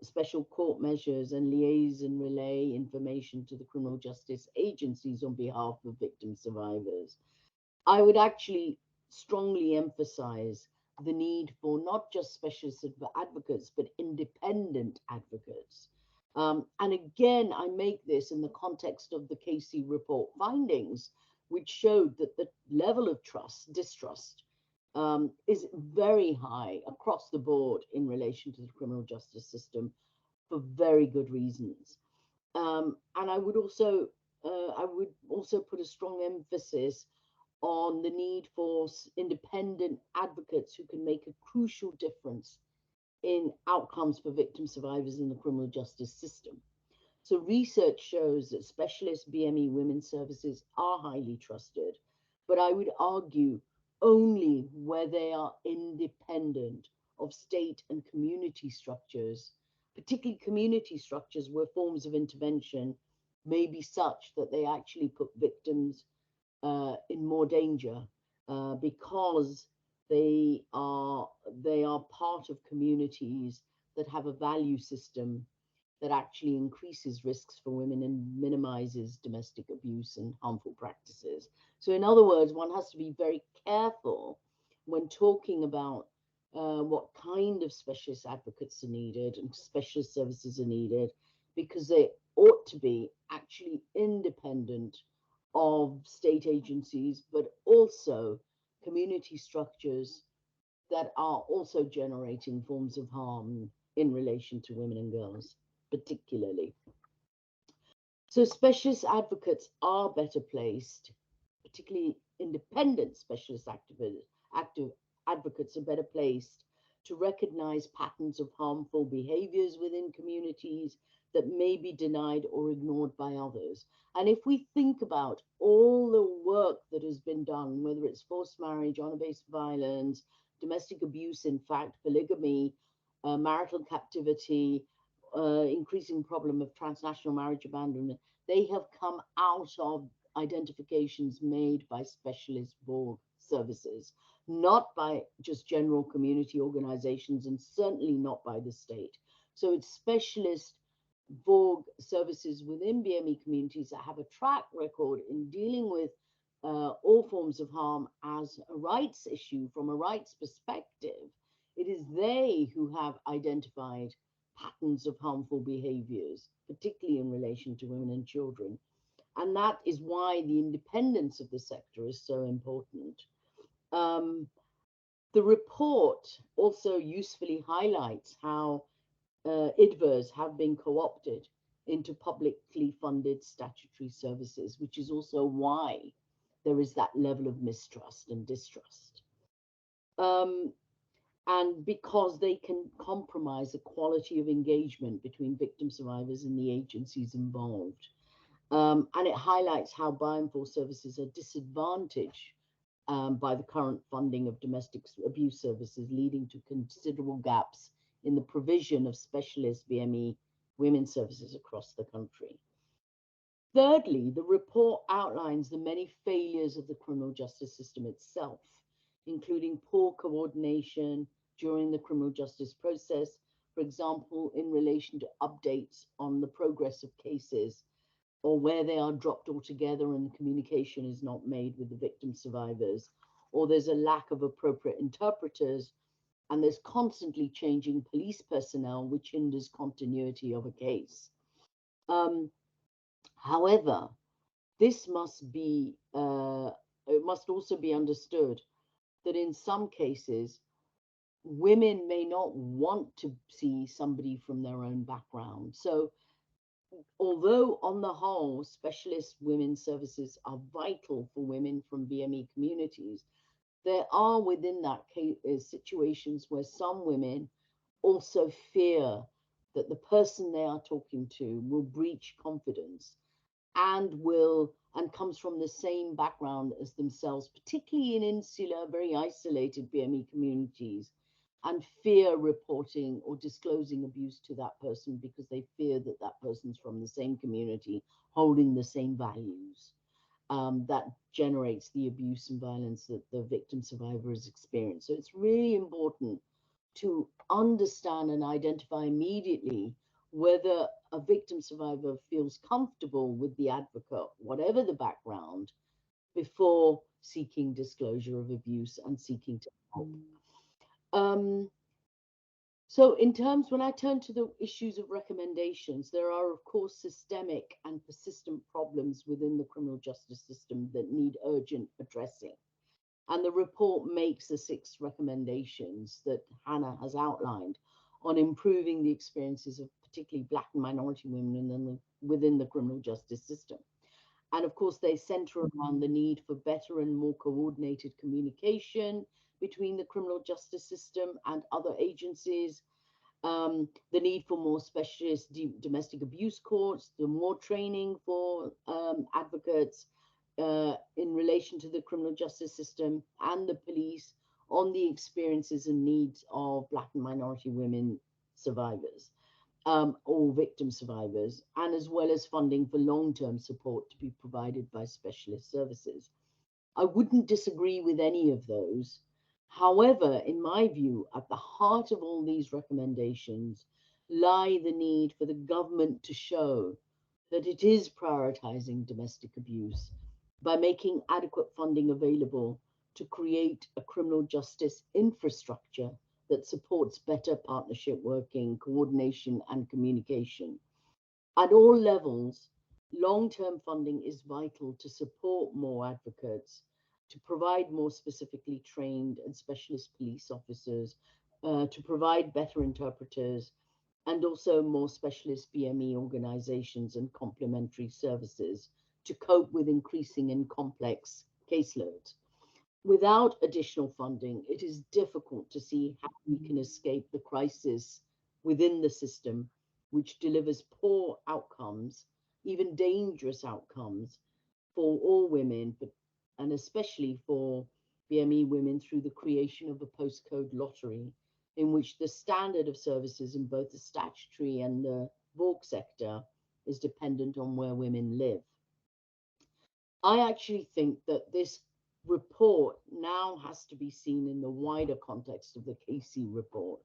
Speaker 3: special court measures, and liaise and relay information to the criminal justice agencies on behalf of victim survivors. I would actually strongly emphasize the need for not just specialist advocates, but independent advocates. And again, I make this in the context of the Casey report findings, which showed that the level of distrust is very high across the board in relation to the criminal justice system for very good reasons. And I would also put a strong emphasis on the need for independent advocates who can make a crucial difference in outcomes for victim survivors in the criminal justice system. So research shows that specialist BME women's services are highly trusted, but I would argue only where they are independent of state and community structures, particularly community structures where forms of intervention may be such that they actually put victims in more danger because they are part of communities that have a value system that actually increases risks for women and minimizes domestic abuse and harmful practices. So, in other words, one has to be very careful when talking about what kind of specialist advocates are needed and specialist services are needed, because they ought to be actually independent of state agencies, but also community structures that are also generating forms of harm in relation to women and girls, particularly. So, specialist advocates are better placed, particularly independent specialist active advocates are better placed to recognize patterns of harmful behaviors within communities that may be denied or ignored by others. And if we think about all the work that has been done, whether it's forced marriage, honor-based violence, domestic abuse, in fact, polygamy, marital captivity, increasing problem of transnational marriage abandonment, they have come out of identifications made by specialist VOG services, not by just general community organizations, and certainly not by the state. So it's specialist VOG services within BME communities that have a track record in dealing with all forms of harm as a rights issue from a rights perspective. It is they who have identified patterns of harmful behaviors, particularly in relation to women and children. And that is why the independence of the sector is so important. The report also usefully highlights how IDVAs have been co-opted into publicly funded statutory services, which is also why there is that level of mistrust and distrust. And because they can compromise the quality of engagement between victim survivors and the agencies involved. And it highlights how bioinforced services are disadvantaged by the current funding of domestic abuse services, leading to considerable gaps in the provision of specialist BME women's services across the country. Thirdly, the report outlines the many failures of the criminal justice system itself, including poor coordination during the criminal justice process, for example, in relation to updates on the progress of cases, or where they are dropped altogether and communication is not made with the victim survivors, or there's a lack of appropriate interpreters, and there's constantly changing police personnel, which hinders continuity of a case. However, this must be, it must also be understood that in some cases, women may not want to see somebody from their own background. So although on the whole, specialist women's services are vital for women from BME communities, there are within that case situations where some women also fear that the person they are talking to will breach confidence and comes from the same background as themselves, particularly in insular, very isolated BME communities, and fear reporting or disclosing abuse to that person because they fear that that person's from the same community, holding the same values. That generates the abuse and violence that the victim survivor has experienced. So it's really important to understand and identify immediately whether a victim survivor feels comfortable with the advocate, whatever the background, before seeking disclosure of abuse and seeking to help. So in terms, when I turn to the issues of recommendations, there are, of course, systemic and persistent problems within the criminal justice system that need urgent addressing. And the report makes the 6 recommendations that Hannah has outlined on improving the experiences of particularly Black and minority women within the criminal justice system. And of course, they center around the need for better and more coordinated communication between the criminal justice system and other agencies, the need for more specialist domestic abuse courts, the more training for advocates, in relation to the criminal justice system and the police on the experiences and needs of Black and minority women survivors, or victim survivors, and as well as funding for long-term support to be provided by specialist services. I wouldn't disagree with any of those. However, in my view, at the heart of all these recommendations lie the need for the government to show that it is prioritizing domestic abuse by making adequate funding available to create a criminal justice infrastructure that supports better partnership working, coordination, and communication. At all levels, long-term funding is vital to support more advocates, to provide more specifically trained and specialist police officers, to provide better interpreters, and also more specialist BME organizations and complementary services to cope with increasing and complex caseloads. Without additional funding, it is difficult to see how we can escape the crisis within the system, which delivers poor outcomes, even dangerous outcomes for all women, and especially for BME women through the creation of a postcode lottery in which the standard of services in both the statutory and the VORC sector is dependent on where women live. I actually think that this report now has to be seen in the wider context of the Casey report,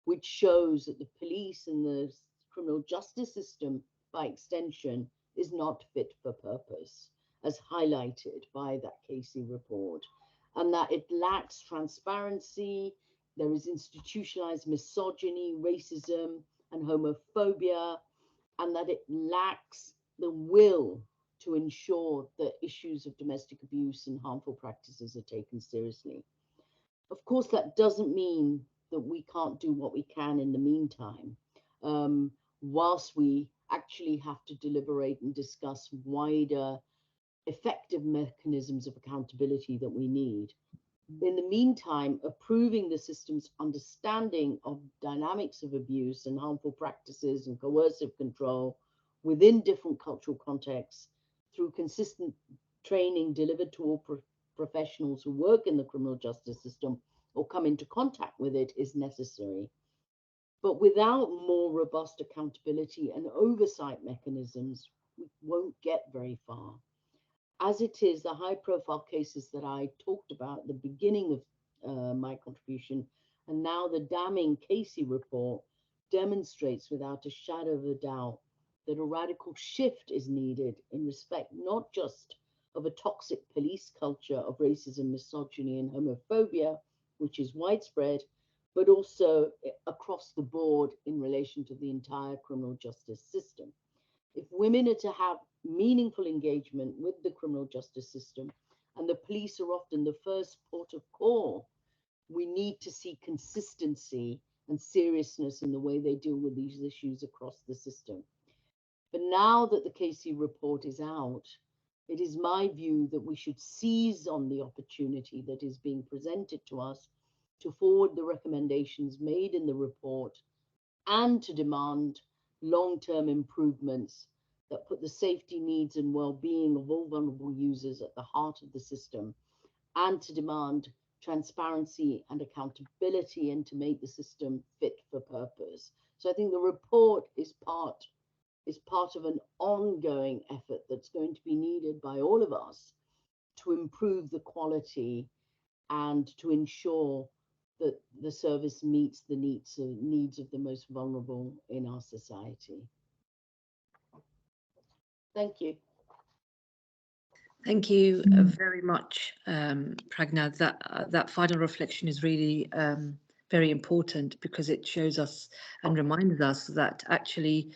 Speaker 3: which shows that the police and the criminal justice system, by extension, is not fit for purpose, as highlighted by that Casey report, and that it lacks transparency. There is institutionalized misogyny, racism, and homophobia, and that it lacks the will to ensure that issues of domestic abuse and harmful practices are taken seriously. Of course, that doesn't mean that we can't do what we can in the meantime, whilst we actually have to deliberate and discuss wider effective mechanisms of accountability that we need. In the meantime, approving the system's understanding of dynamics of abuse and harmful practices and coercive control within different cultural contexts through consistent training delivered to all professionals who work in the criminal justice system or come into contact with it is necessary. But without more robust accountability and oversight mechanisms, we won't get very far. As it is, the high-profile cases that I talked about at the beginning of my contribution, and now the damning Casey report, demonstrates without a shadow of a doubt that a radical shift is needed in respect not just of a toxic police culture of racism, misogyny, and homophobia, which is widespread, but also across the board in relation to the entire criminal justice system. If women are to have meaningful engagement with the criminal justice system, and the police are often the first port of call, we need to see consistency and seriousness in the way they deal with these issues across the system. But now that the Casey report is out, it is my view that we should seize on the opportunity that is being presented to us to forward the recommendations made in the report and to demand long-term improvements that put the safety needs and well-being of all vulnerable users at the heart of the system, and to demand transparency and accountability and to make the system fit for purpose. So I think the report is part of an ongoing effort that's going to be needed by all of us to improve the quality and to ensure that the service meets the needs of the most vulnerable in our society. Thank you.
Speaker 1: Thank you very much, Pragna. That final reflection is really very important because it shows us and reminds us that actually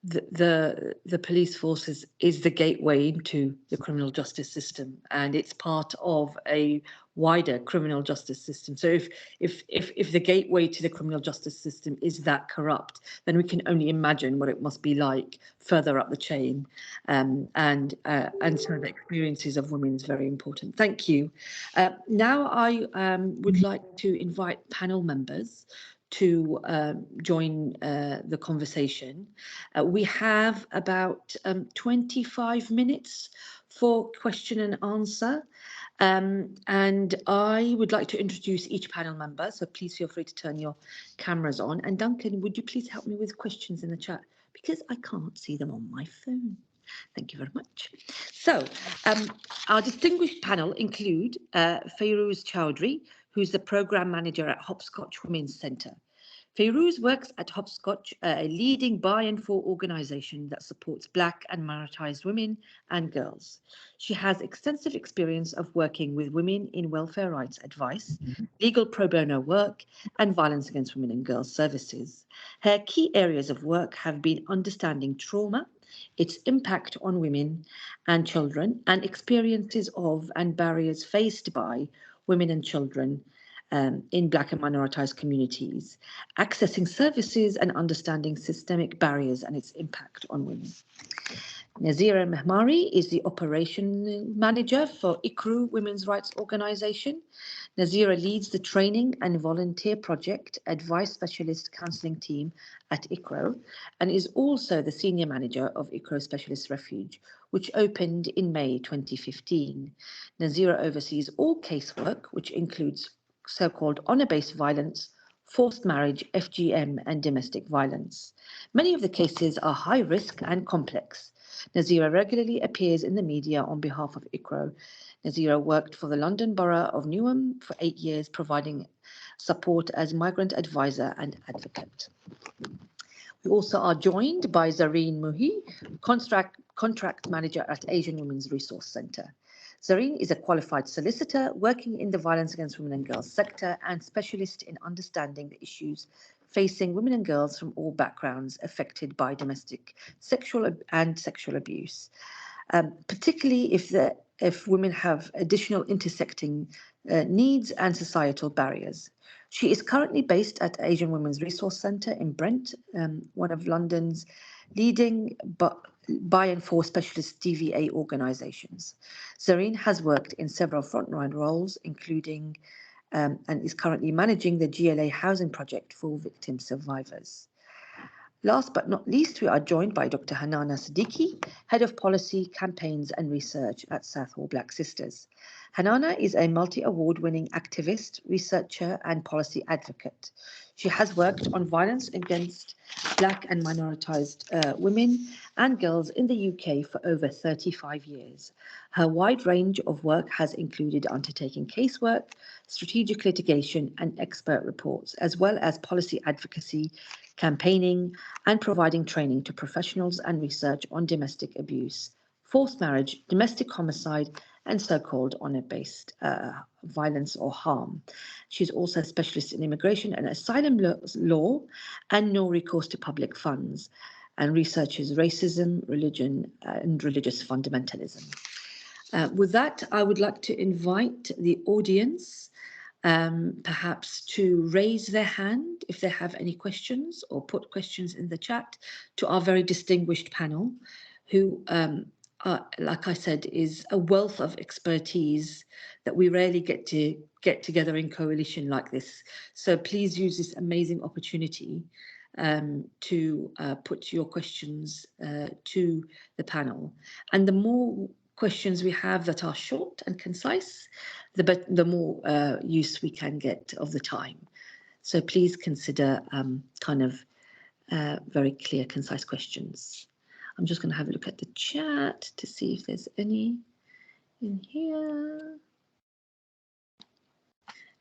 Speaker 1: the police forces is the gateway into the criminal justice system, and it's part of a wider criminal justice system. So if the gateway to the criminal justice system is that corrupt, then we can only imagine what it must be like further up the chain, and so the experiences of women is very important. Thank you. Now I would like to invite panel members to join the conversation. We have about 25 minutes for question and answer. And I would like to introduce each panel member, so please feel free to turn your cameras on. And Duncan, would you please help me with questions in the chat, because I can't see them on my phone. Thank you very much. So our distinguished panel include Fayrouz Chowdhury, who's the Programme Manager at Hopscotch Women's Centre. Fayrouz works at Hopscotch, a leading by and for organisation that supports Black and minoritized women and girls. She has extensive experience of working with women in welfare rights advice, legal pro bono work, and violence against women and girls services. Her key areas of work have been understanding trauma, its impact on women and children, and experiences of and barriers faced by women and children in Black and minoritized communities, accessing services and understanding systemic barriers and its impact on women. Nazira Mehmari is the Operation Manager for ICRU Women's Rights Organisation. Nazira leads the training and volunteer project advice specialist counselling team at ICRO and is also the Senior Manager of ICRO Specialist Refuge, which opened in May 2015. Nazira oversees all casework, which includes so-called honour-based violence, forced marriage, FGM, and domestic violence. Many of the cases are high risk and complex. Nazira regularly appears in the media on behalf of ICRO. Nazira worked for the London Borough of Newham for 8 years, providing support as migrant advisor and advocate. We also are joined by Zareen Muhi, contract manager at Asian Women's Resource Centre. Zareen is a qualified solicitor working in the violence against women and girls sector and specialist in understanding the issues facing women and girls from all backgrounds affected by domestic sexual abuse, particularly if women have additional intersecting needs and societal barriers. She is currently based at Asian Women's Resource Centre in Brent, one of London's leading by and for specialist DVA organisations. Zareen has worked in several frontline roles, including and is currently managing the GLA housing project for victim survivors. Last but not least, we are joined by Dr. Hanana Siddiqui, Head of Policy, Campaigns and Research at Southall Black Sisters. Hanana is a multi-award winning activist, researcher and policy advocate. She has worked on violence against Black and minoritized women and girls in the UK for over 35 years. Her wide range of work has included undertaking casework, strategic litigation and expert reports, as well as policy advocacy, campaigning, and providing training to professionals and research on domestic abuse, forced marriage, domestic homicide, and so-called honour-based violence or harm. She's also a specialist in immigration and asylum law and no recourse to public funds, and researches racism, religion, and religious fundamentalism. With that, I would like to invite the audience perhaps to raise their hand if they have any questions or put questions in the chat to our very distinguished panel, who, like I said, is a wealth of expertise that we rarely get together in coalition like this. So please use this amazing opportunity to put your questions to the panel. And the more questions we have that are short and concise, the more use we can get of the time. So please consider very clear, concise questions. I'm just going to have a look at the chat to see if there's any in here.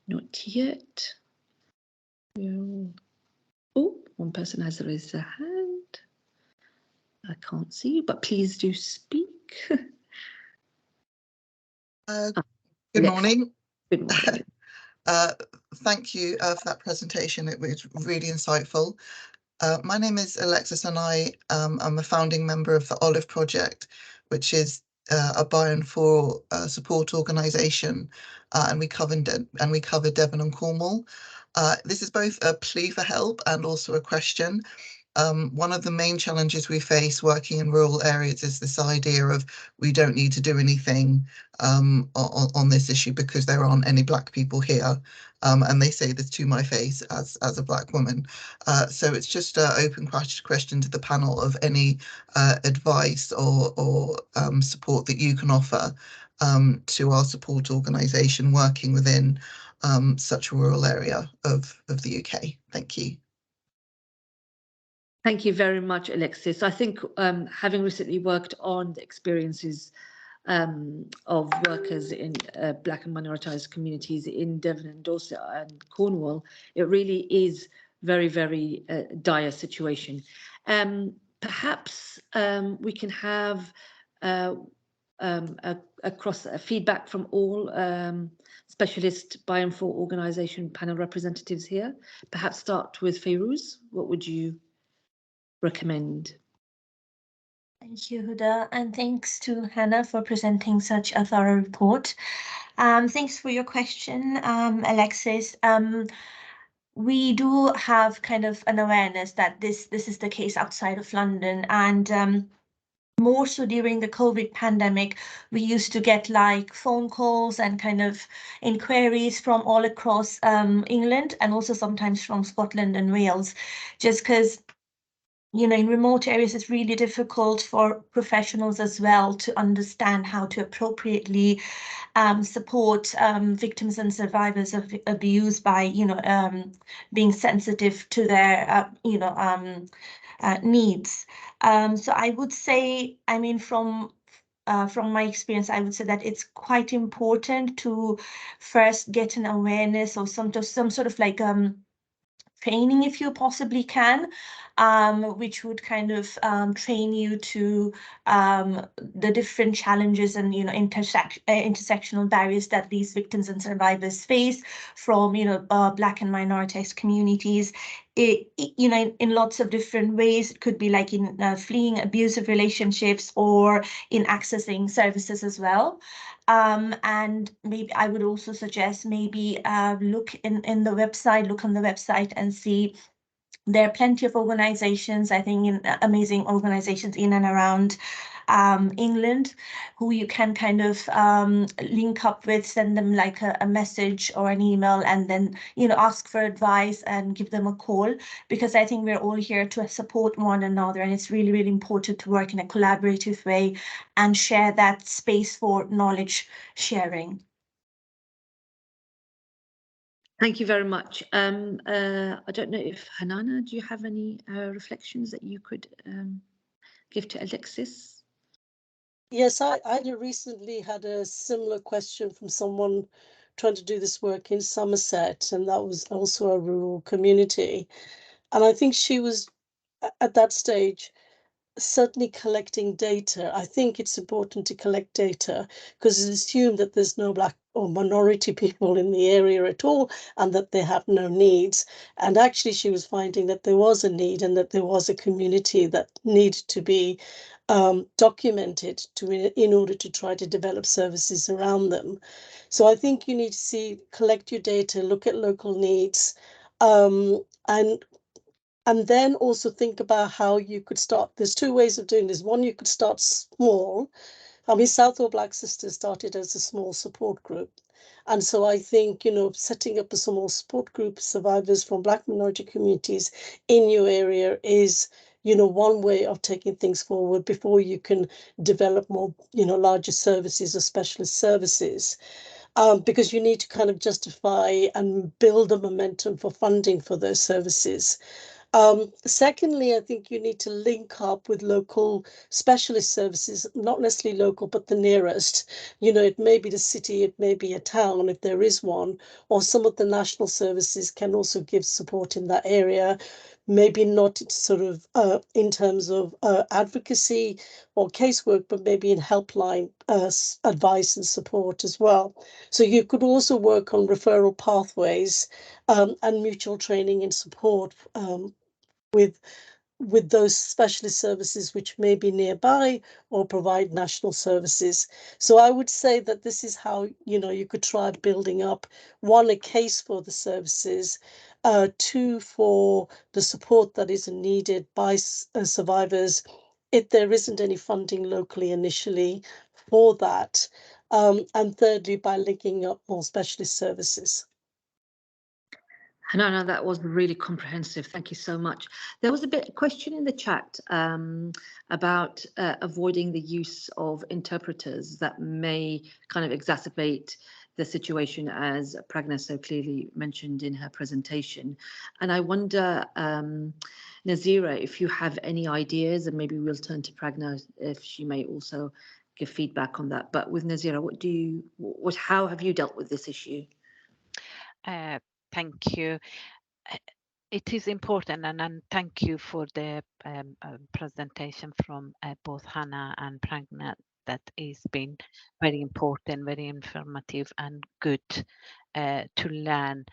Speaker 1: Not yet. Oh, one person has raised their hand. I can't see you, but please do speak.
Speaker 4: Good morning.
Speaker 1: Good morning.
Speaker 4: Thank you for that presentation. It was really insightful. My name is Alexis and I am a founding member of the Olive Project, which is a by and for support organisation, and we cover Devon and Cornwall. This is both a plea for help and also a question. one of the main challenges we face working in rural areas is this idea of we don't need to do anything on this issue because there aren't any Black people here. And they say this to my face as a Black woman. So it's just an open question to the panel of any advice or support that you can offer to our support organisation working within such a rural area of the UK. Thank you.
Speaker 1: Thank you very much, Alexis. I think having recently worked on the experiences of workers in Black and minoritized communities in Devon and Dorset and Cornwall, it really is very, very dire situation. Perhaps we can have across feedback from all specialist by and for organisation panel representatives here. Perhaps start with Fayrouz. What would you recommend?
Speaker 5: Thank you, Huda, and thanks to Hannah for presenting such a thorough report. Thanks for your question, Alexis. We do have kind of an awareness that this is the case outside of London, and more so during the COVID pandemic, we used to get like phone calls and kind of inquiries from all across England, and also sometimes from Scotland and Wales, just because, you know, in remote areas, it's really difficult for professionals as well to understand how to appropriately support victims and survivors of abuse by, you know, being sensitive to their, needs. So I would say, I mean, from my experience, I would say that it's quite important to first get an awareness or some sort of like training, if you possibly can, which would kind of train you to the different challenges and, you know, intersectional barriers that these victims and survivors face from, you know, Black and minoritized communities. You know, in lots of different ways. It could be like in fleeing abusive relationships or in accessing services as well. And maybe I would also suggest maybe look on the website and see there are plenty of organizations, I think, amazing organizations in and around England, who you can kind of link up with, send them like a message or an email, and then, you know, ask for advice and give them a call, because I think we're all here to support one another, and it's really, really important to work in a collaborative way and share that space for knowledge sharing.
Speaker 1: Thank you very much. I don't know if Hanana, do you have any reflections that you could give to Alexis?
Speaker 6: Yes, I recently had a similar question from someone trying to do this work in Somerset, and that was also a rural community. And I think she was at that stage certainly collecting data. I think it's important to collect data because it's assumed that there's no Black or minority people in the area at all and that they have no needs. And actually she was finding that there was a need and that there was a community that needed to be documented in order to try to develop services around them. So I think you need to collect your data, look at local needs, and then also think about how you could start. There's two ways of doing this. One, you could start small. I mean, Southall Black Sisters started as a small support group. And so I think, you know, setting up a small support group, survivors from Black minority communities in your area is, you know, one way of taking things forward before you can develop more, you know, larger services or specialist services. Because you need to kind of justify and build a momentum for funding for those services. Secondly, I think you need to link up with local specialist services, not necessarily local, but the nearest. You know, it may be the city, it may be a town, if there is one, or some of the national services can also give support in that area. Maybe not sort of in terms of advocacy or casework, but maybe in helpline advice and support as well. So you could also work on referral pathways and mutual training and support with with those specialist services which may be nearby or provide national services. So I would say that this is how, you could try building up, one, a case for the services, two, for the support that is needed by survivors if there isn't any funding locally initially for that, and thirdly, by linking up more specialist services.
Speaker 1: No, that was really comprehensive. Thank you so much. There was a question in the chat about avoiding the use of interpreters that may kind of exacerbate the situation, as Pragna so clearly mentioned in her presentation. And I wonder, Nazira, if you have any ideas, and maybe we'll turn to Pragna if she may also give feedback on that. But with Nazira, how have you dealt with this issue?
Speaker 7: Thank you. It is important, and thank you for the presentation from both Hannah and Pragna. That has been very important, very informative, and good to learn.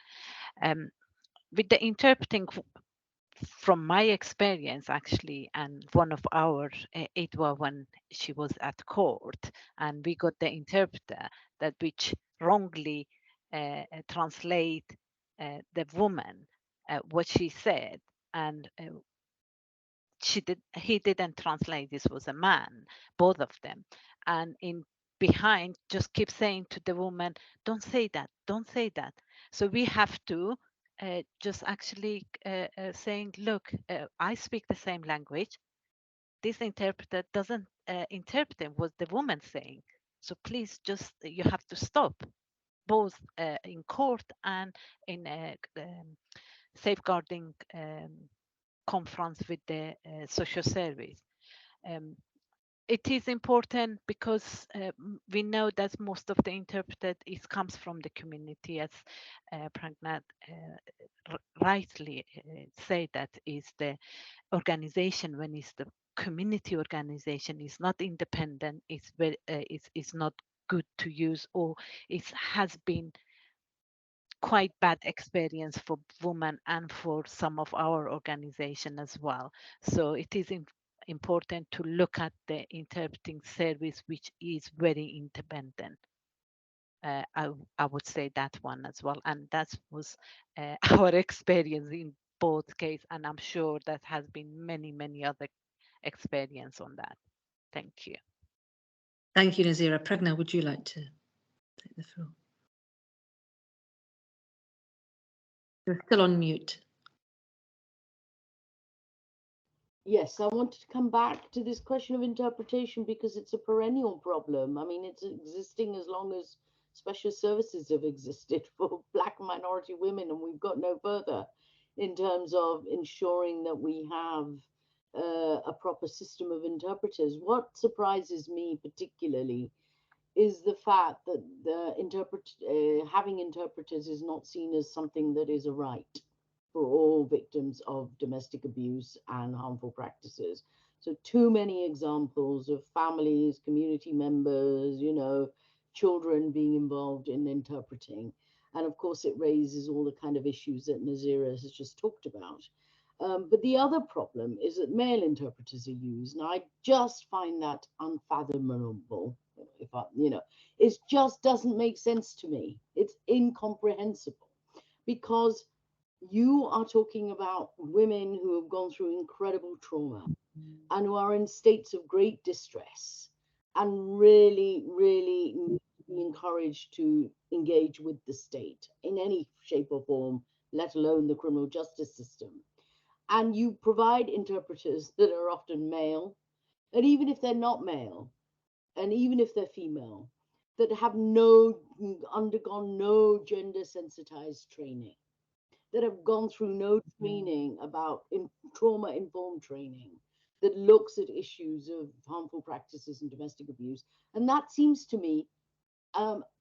Speaker 7: With the interpreting, from my experience actually, and one of our, it was when she was at court, and we got the interpreter that which wrongly translate the woman what she said, and he didn't translate this was a man, both of them, and in behind just keep saying to the woman, don't say that, don't say that. So we have to just actually saying, look, I speak the same language, this interpreter doesn't interpret what the woman saying, so please just you have to stop, both in court and in safeguarding conference with the social service. It is important because we know that most of the interpreted comes from the community, as Pragna rightly say, that is the organization, when it's the community organization, is not independent, it's not good to use, or it has been quite bad experience for women and for some of our organization as well. So it is important to look at the interpreting service, which is very independent. I would say that one as well, and that was our experience in both cases, and I'm sure that has been many other experience on that. Thank you.
Speaker 1: Thank you, Nazira. Pragna, would you like to take the floor? You're still on mute.
Speaker 3: Yes, I wanted to come back to this question of interpretation because it's a perennial problem. I mean, it's existing as long as special services have existed for Black and minority women, and we've got no further in terms of ensuring that we have a proper system of interpreters. What surprises me particularly is the fact that having interpreters is not seen as something that is a right for all victims of domestic abuse and harmful practices. So too many examples of families, community members, children being involved in interpreting. And of course, it raises all the kind of issues that Nazira has just talked about. But the other problem is that male interpreters are used, and I just find that unfathomable. It just doesn't make sense to me. It's incomprehensible, because you are talking about women who have gone through incredible trauma and who are in states of great distress and really need to be encouraged to engage with the state in any shape or form, let alone the criminal justice system. And you provide interpreters that are often male, and even if they're not male, and even if they're female, that have undergone no gender sensitized training, that have gone through no training about trauma-informed training that looks at issues of harmful practices and domestic abuse. And that seems to me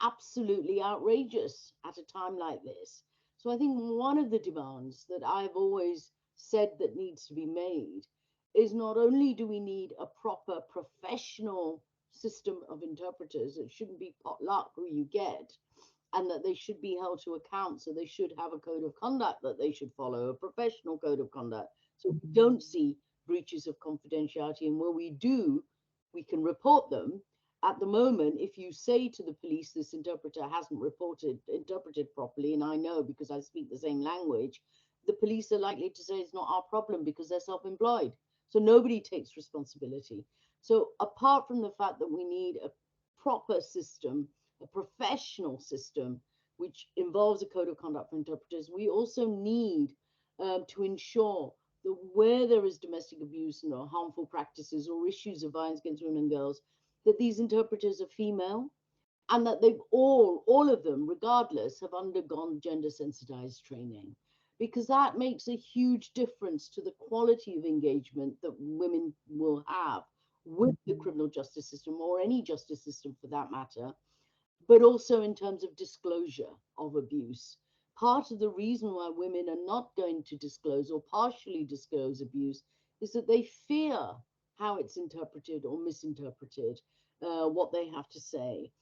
Speaker 3: absolutely outrageous at a time like this. So I think one of the demands that I've always said that needs to be made is, not only do we need a proper professional system of interpreters, it shouldn't be potluck who you get, and that they should be held to account. So they should have a code of conduct that they should follow, a professional code of conduct. So we don't see breaches of confidentiality, and where we do, we can report them. At the moment, if you say to the police this interpreter hasn't interpreted properly, and I know because I speak the same language, the police are likely to say it's not our problem because they're self-employed. So nobody takes responsibility. So apart from the fact that we need a proper system, a professional system, which involves a code of conduct for interpreters, we also need to ensure that where there is domestic abuse and harmful practices or issues of violence against women and girls, that these interpreters are female, and that they've all of them, regardless, have undergone gender sensitized training, because that makes a huge difference to the quality of engagement that women will have with the criminal justice system, or any justice system for that matter, but also in terms of disclosure of abuse. Part of the reason why women are not going to disclose or partially disclose abuse is that they fear how it's interpreted or misinterpreted, what they have to say.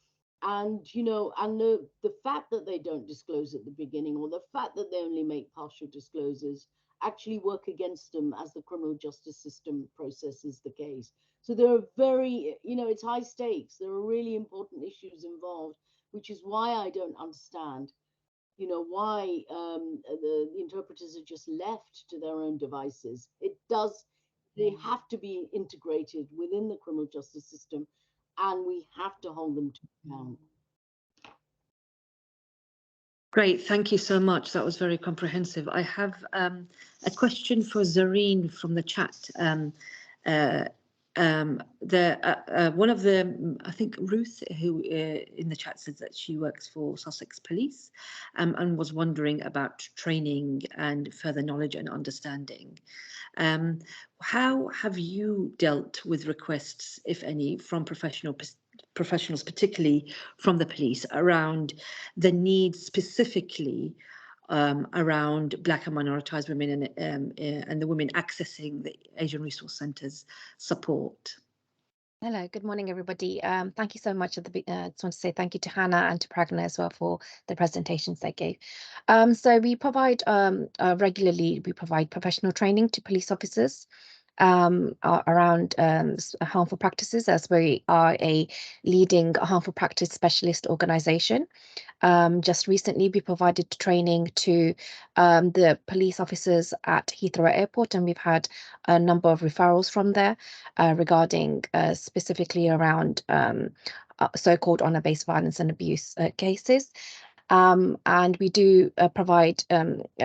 Speaker 3: And the fact that they don't disclose at the beginning, or the fact that they only make partial disclosures, actually work against them as the criminal justice system processes the case. So there are it's high stakes. There are really important issues involved, which is why I don't understand, why the interpreters are just left to their own devices. They have to be integrated within the criminal justice system, and we have to hold them to account.
Speaker 1: Great, thank you so much. That was very comprehensive. I have a question for Zareen from the chat. One of the, I think Ruth, who in the chat says that she works for Sussex Police, and was wondering about training and further knowledge and understanding. How have you dealt with requests, if any, from professionals, particularly from the police, around the need specifically around Black and minoritized women and the women accessing the Asian Resource Centre's support?
Speaker 8: Hello, good morning, everybody. Thank you so much. Just want to say thank you to Hannah and to Pragna as well for the presentations they gave. So we provide regularly, we provide professional training to police officers around harmful practices, as we are a leading harmful practice specialist organization. Just recently, we provided training to the police officers at Heathrow Airport, and we've had a number of referrals from there regarding specifically around so-called honor-based violence and abuse cases. And we do provide,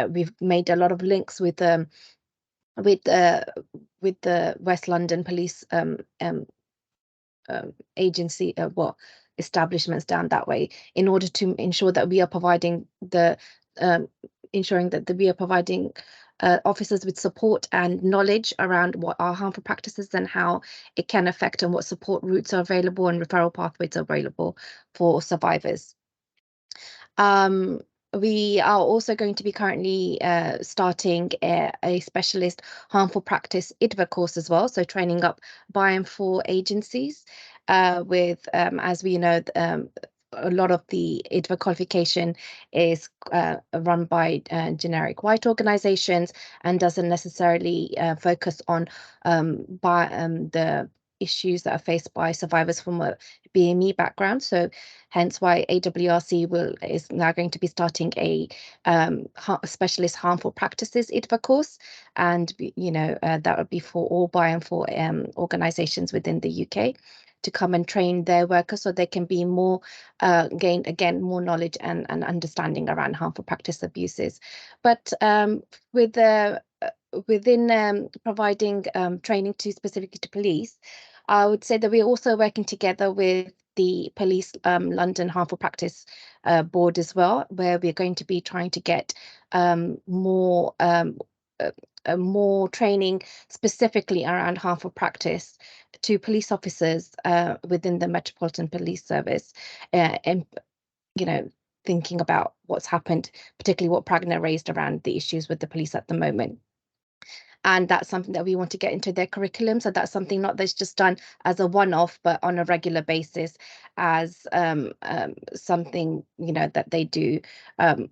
Speaker 8: we've made a lot of links with the West London Police agency, establishments down that way, in order to ensure that we are providing ensuring that we are providing officers with support and knowledge around what are harmful practices and how it can affect, and what support routes are available and referral pathways are available for survivors. We are also going to be currently starting a specialist harmful practice IDVA course as well, so training up by and for agencies with, as we know, a lot of the IDVA qualification is run by generic white organizations and doesn't necessarily focus on the issues that are faced by survivors from a BME background. So hence why AWRC is now going to be starting a specialist harmful practices IDVA course, and that would be for all by and for organizations within the UK to come and train their workers so they can be more gain again more knowledge and understanding around harmful practice abuses. But within providing training specifically to police, I would say that we're also working together with the Police London Harmful Practice Board as well, where we're going to be trying to get more training specifically around harmful practice to police officers within the Metropolitan Police Service, and thinking about what's happened, particularly what Pragna raised around the issues with the police at the moment. And that's something that we want to get into their curriculum. So that's something not that's just done as a one-off, but on a regular basis as something, that they do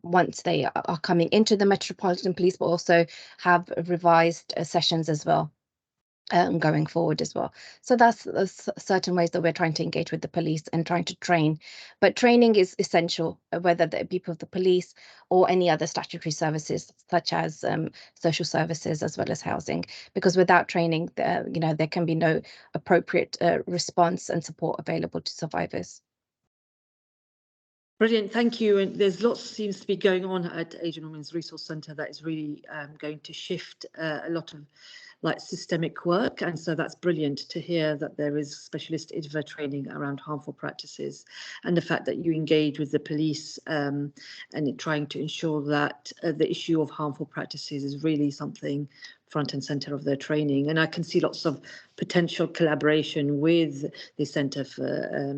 Speaker 8: once they are coming into the Metropolitan Police, but also have revised sessions as well. going forward as well. So that's certain ways that we're trying to engage with the police and trying to train. But training is essential, whether the people of the police or any other statutory services, such as social services as well as housing, because without training, there can be no appropriate response and support available to survivors.
Speaker 1: Brilliant, thank you. And there's lots seems to be going on at Asian Women's Resource Centre that is really going to shift a lot of systemic work, and so that's brilliant to hear that there is specialist IDVA training around harmful practices, and the fact that you engage with the police and trying to ensure that the issue of harmful practices is really something front and centre of their training. And I can see lots of potential collaboration with the Centre for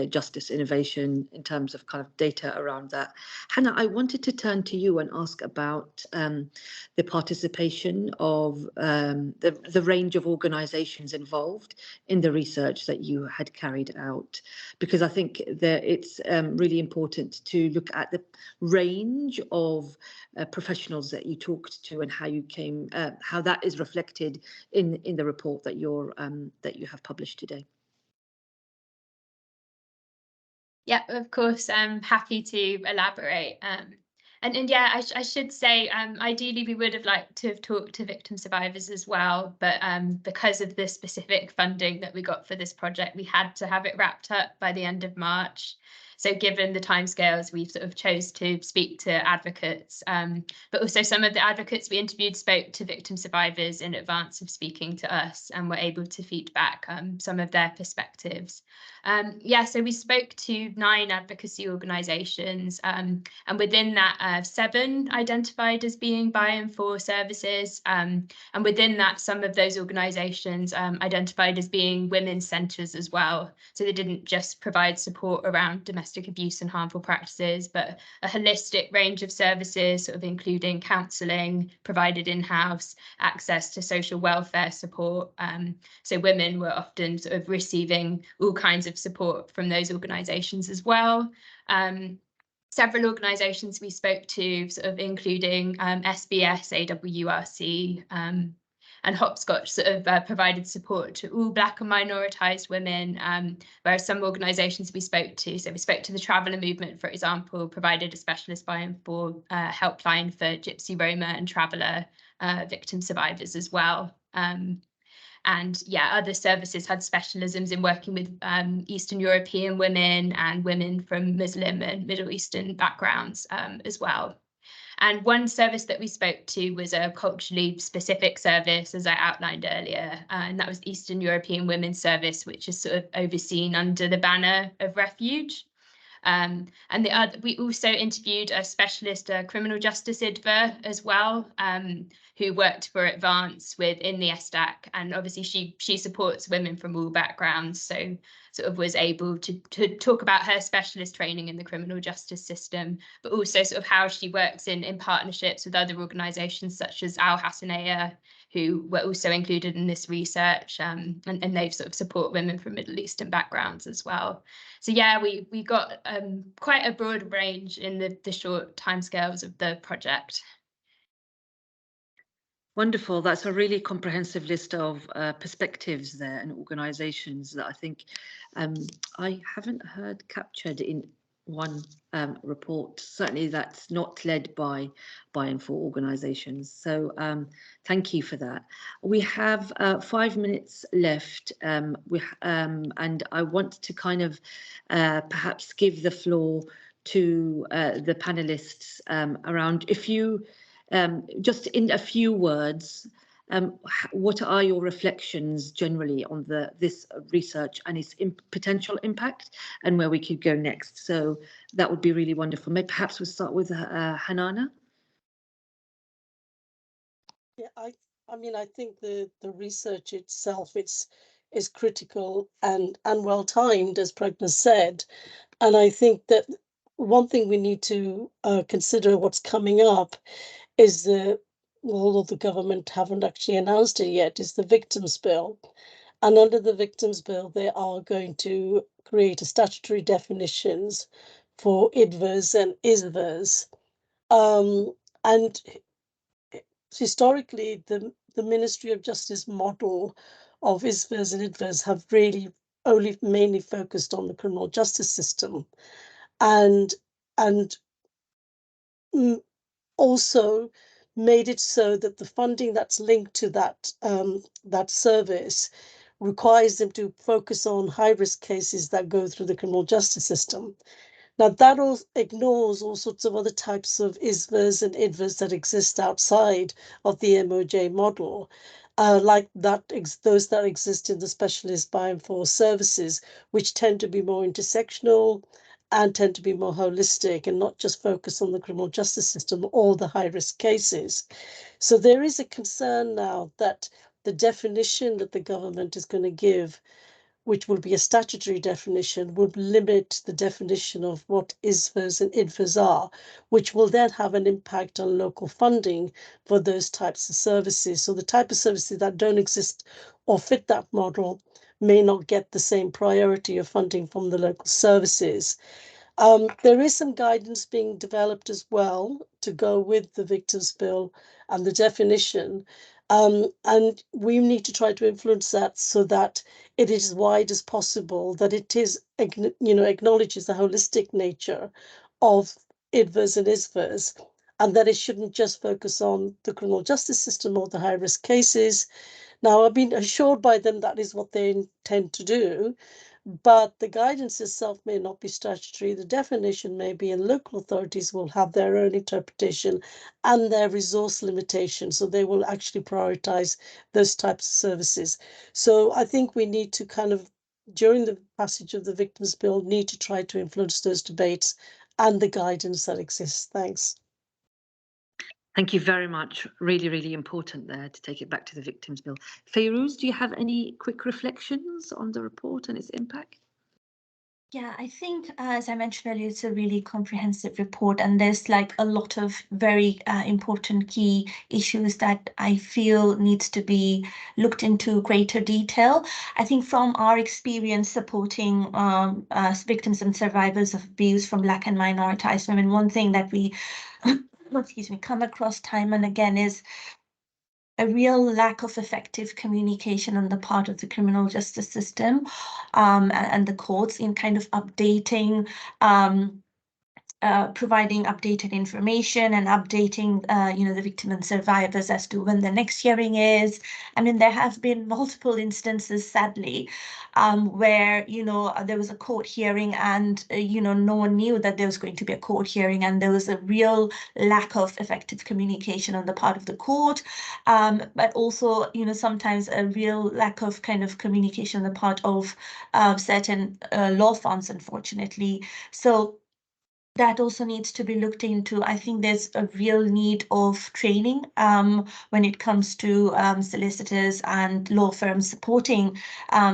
Speaker 1: Justice Innovation in terms of kind of data around that. Hannah, I wanted to turn to you and ask about the participation of the range of organisations involved in the research that you had carried out, because I think that it's really important to look at the range of professionals that you talked to and how you came, how that is reflected in the report that that you have published today.
Speaker 2: Yeah, of course, I'm happy to elaborate. And yeah, I should say, ideally we would have liked to have talked to victim survivors as well, but because of the specific funding that we got for this project, we had to have it wrapped up by the end of March. So given the timescales, we've sort of chose to speak to advocates, but also some of the advocates we interviewed spoke to victim survivors in advance of speaking to us and were able to feed back some of their perspectives. Yeah, so we spoke to 9 advocacy organisations, and within that, 7 identified as being by and for services, and within that, some of those organisations identified as being women's centres as well. So they didn't just provide support around domestic abuse and harmful practices, but a holistic range of services, sort of including counselling provided in-house, access to social welfare support. So women were often sort of receiving all kinds of support from those organisations as well. Several organisations we spoke to, sort of including SBS, AWRC, and Hopscotch, sort of provided support to all Black and minoritised women, whereas some organisations we spoke to, so we spoke to the Traveller Movement, for example, provided a specialist by and for helpline for Gypsy, Roma and Traveller victim survivors as well. And yeah, other services had specialisms in working with Eastern European women and women from Muslim and Middle Eastern backgrounds as well. And one service that we spoke to was a culturally specific service, as I outlined earlier, and that was Eastern European Women's Service, which is sort of overseen under the banner of Refuge. And we also interviewed a specialist criminal justice IDVA as well, who worked for Advance within the SDAC, and obviously she supports women from all backgrounds, so sort of was able to talk about her specialist training in the criminal justice system, but also sort of how she works in partnerships with other organisations such as Al Hassanaya, who were also included in this research, and they've sort of support women from Middle Eastern backgrounds as well. So yeah, we got quite a broad range in the short timescales of the project.
Speaker 1: Wonderful. That's a really comprehensive list of perspectives there and organisations that I think I haven't heard captured in one report. Certainly that's not led by and for organisations. So thank you for that. We have 5 minutes left, and I want to kind of perhaps give the floor to the panelists around, if you just in a few words, what are your reflections generally on this research and its potential impact and where we could go next? So that would be really wonderful. Maybe perhaps we'll start with Hanana.
Speaker 6: Yeah, I mean, I think the research itself is critical and well timed, as Pragna said, and I think that one thing we need to consider what's coming up is although the government haven't actually announced it yet, is the Victims Bill. And under the Victims Bill, they are going to create a statutory definitions for IDVAs and ISVAs. And historically, the Ministry of Justice model of ISVAs and IDVAs have really only mainly focused on the criminal justice system, and also made it so that the funding that's linked to that service requires them to focus on high-risk cases that go through the criminal justice system. Now, that all ignores all sorts of other types of ISVAs and IDVAs that exist outside of the MOJ model, like those that exist in the specialist bioinformed services, which tend to be more intersectional and tend to be more holistic and not just focus on the criminal justice system or the high-risk cases. So there is a concern now that the definition that the government is going to give, which will be a statutory definition, would limit the definition of what ISVAs and IDVAs are, which will then have an impact on local funding for those types of services. So the type of services that don't exist or fit that model may not get the same priority of funding from the local services. There is some guidance being developed as well to go with the Victims Bill and the definition. And we need to try to influence that so that it is as wide as possible, that it is, acknowledges the holistic nature of IDVAs and ISVAs, and that it shouldn't just focus on the criminal justice system or the high-risk cases. Now, I've been assured by them that is what they intend to do, but the guidance itself may not be statutory. The definition may be, and local authorities will have their own interpretation and their resource limitations. So they will actually prioritize those types of services. So I think we need to kind of, during the passage of the Victims Bill, need to try to influence those debates and the guidance that exists. Thanks.
Speaker 1: Thank you very much. Really, really important there to take it back to the Victims Bill. Fayrouz, do you have any quick reflections on the report and its impact?
Speaker 5: Yeah, I think, as I mentioned earlier, it's a really comprehensive report, and there's like a lot of very important key issues that I feel needs to be looked into greater detail. I think from our experience supporting victims and survivors of abuse from Black and minoritized women, one thing that we come across time and again is a real lack of effective communication on the part of the criminal justice system and the courts in kind of updating providing updated information and updating, the victim and survivors as to when the next hearing is. I mean, there have been multiple instances, sadly, where, there was a court hearing and, no one knew that there was going to be a court hearing, and there was a real lack of effective communication on the part of the court, but also, sometimes a real lack of kind of communication on the part of certain law firms, unfortunately. So that also needs to be looked into. I think there's a real need of training when it comes to solicitors and law firms supporting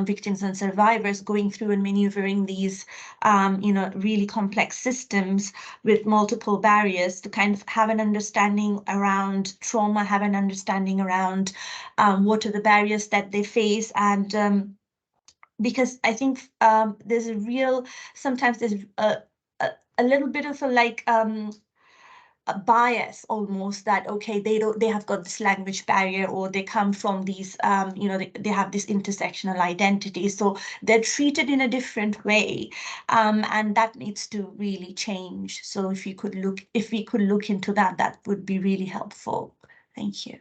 Speaker 5: victims and survivors going through and maneuvering these, really complex systems with multiple barriers, to kind of have an understanding around trauma, have an understanding around what are the barriers that they face, and because I think there's a real, sometimes there's a little bit of a bias almost, that okay, they have got this language barrier, or they come from these they have this intersectional identity, so they're treated in a different way, and that needs to really change. So if we could look into that, that would be really helpful. Thank you.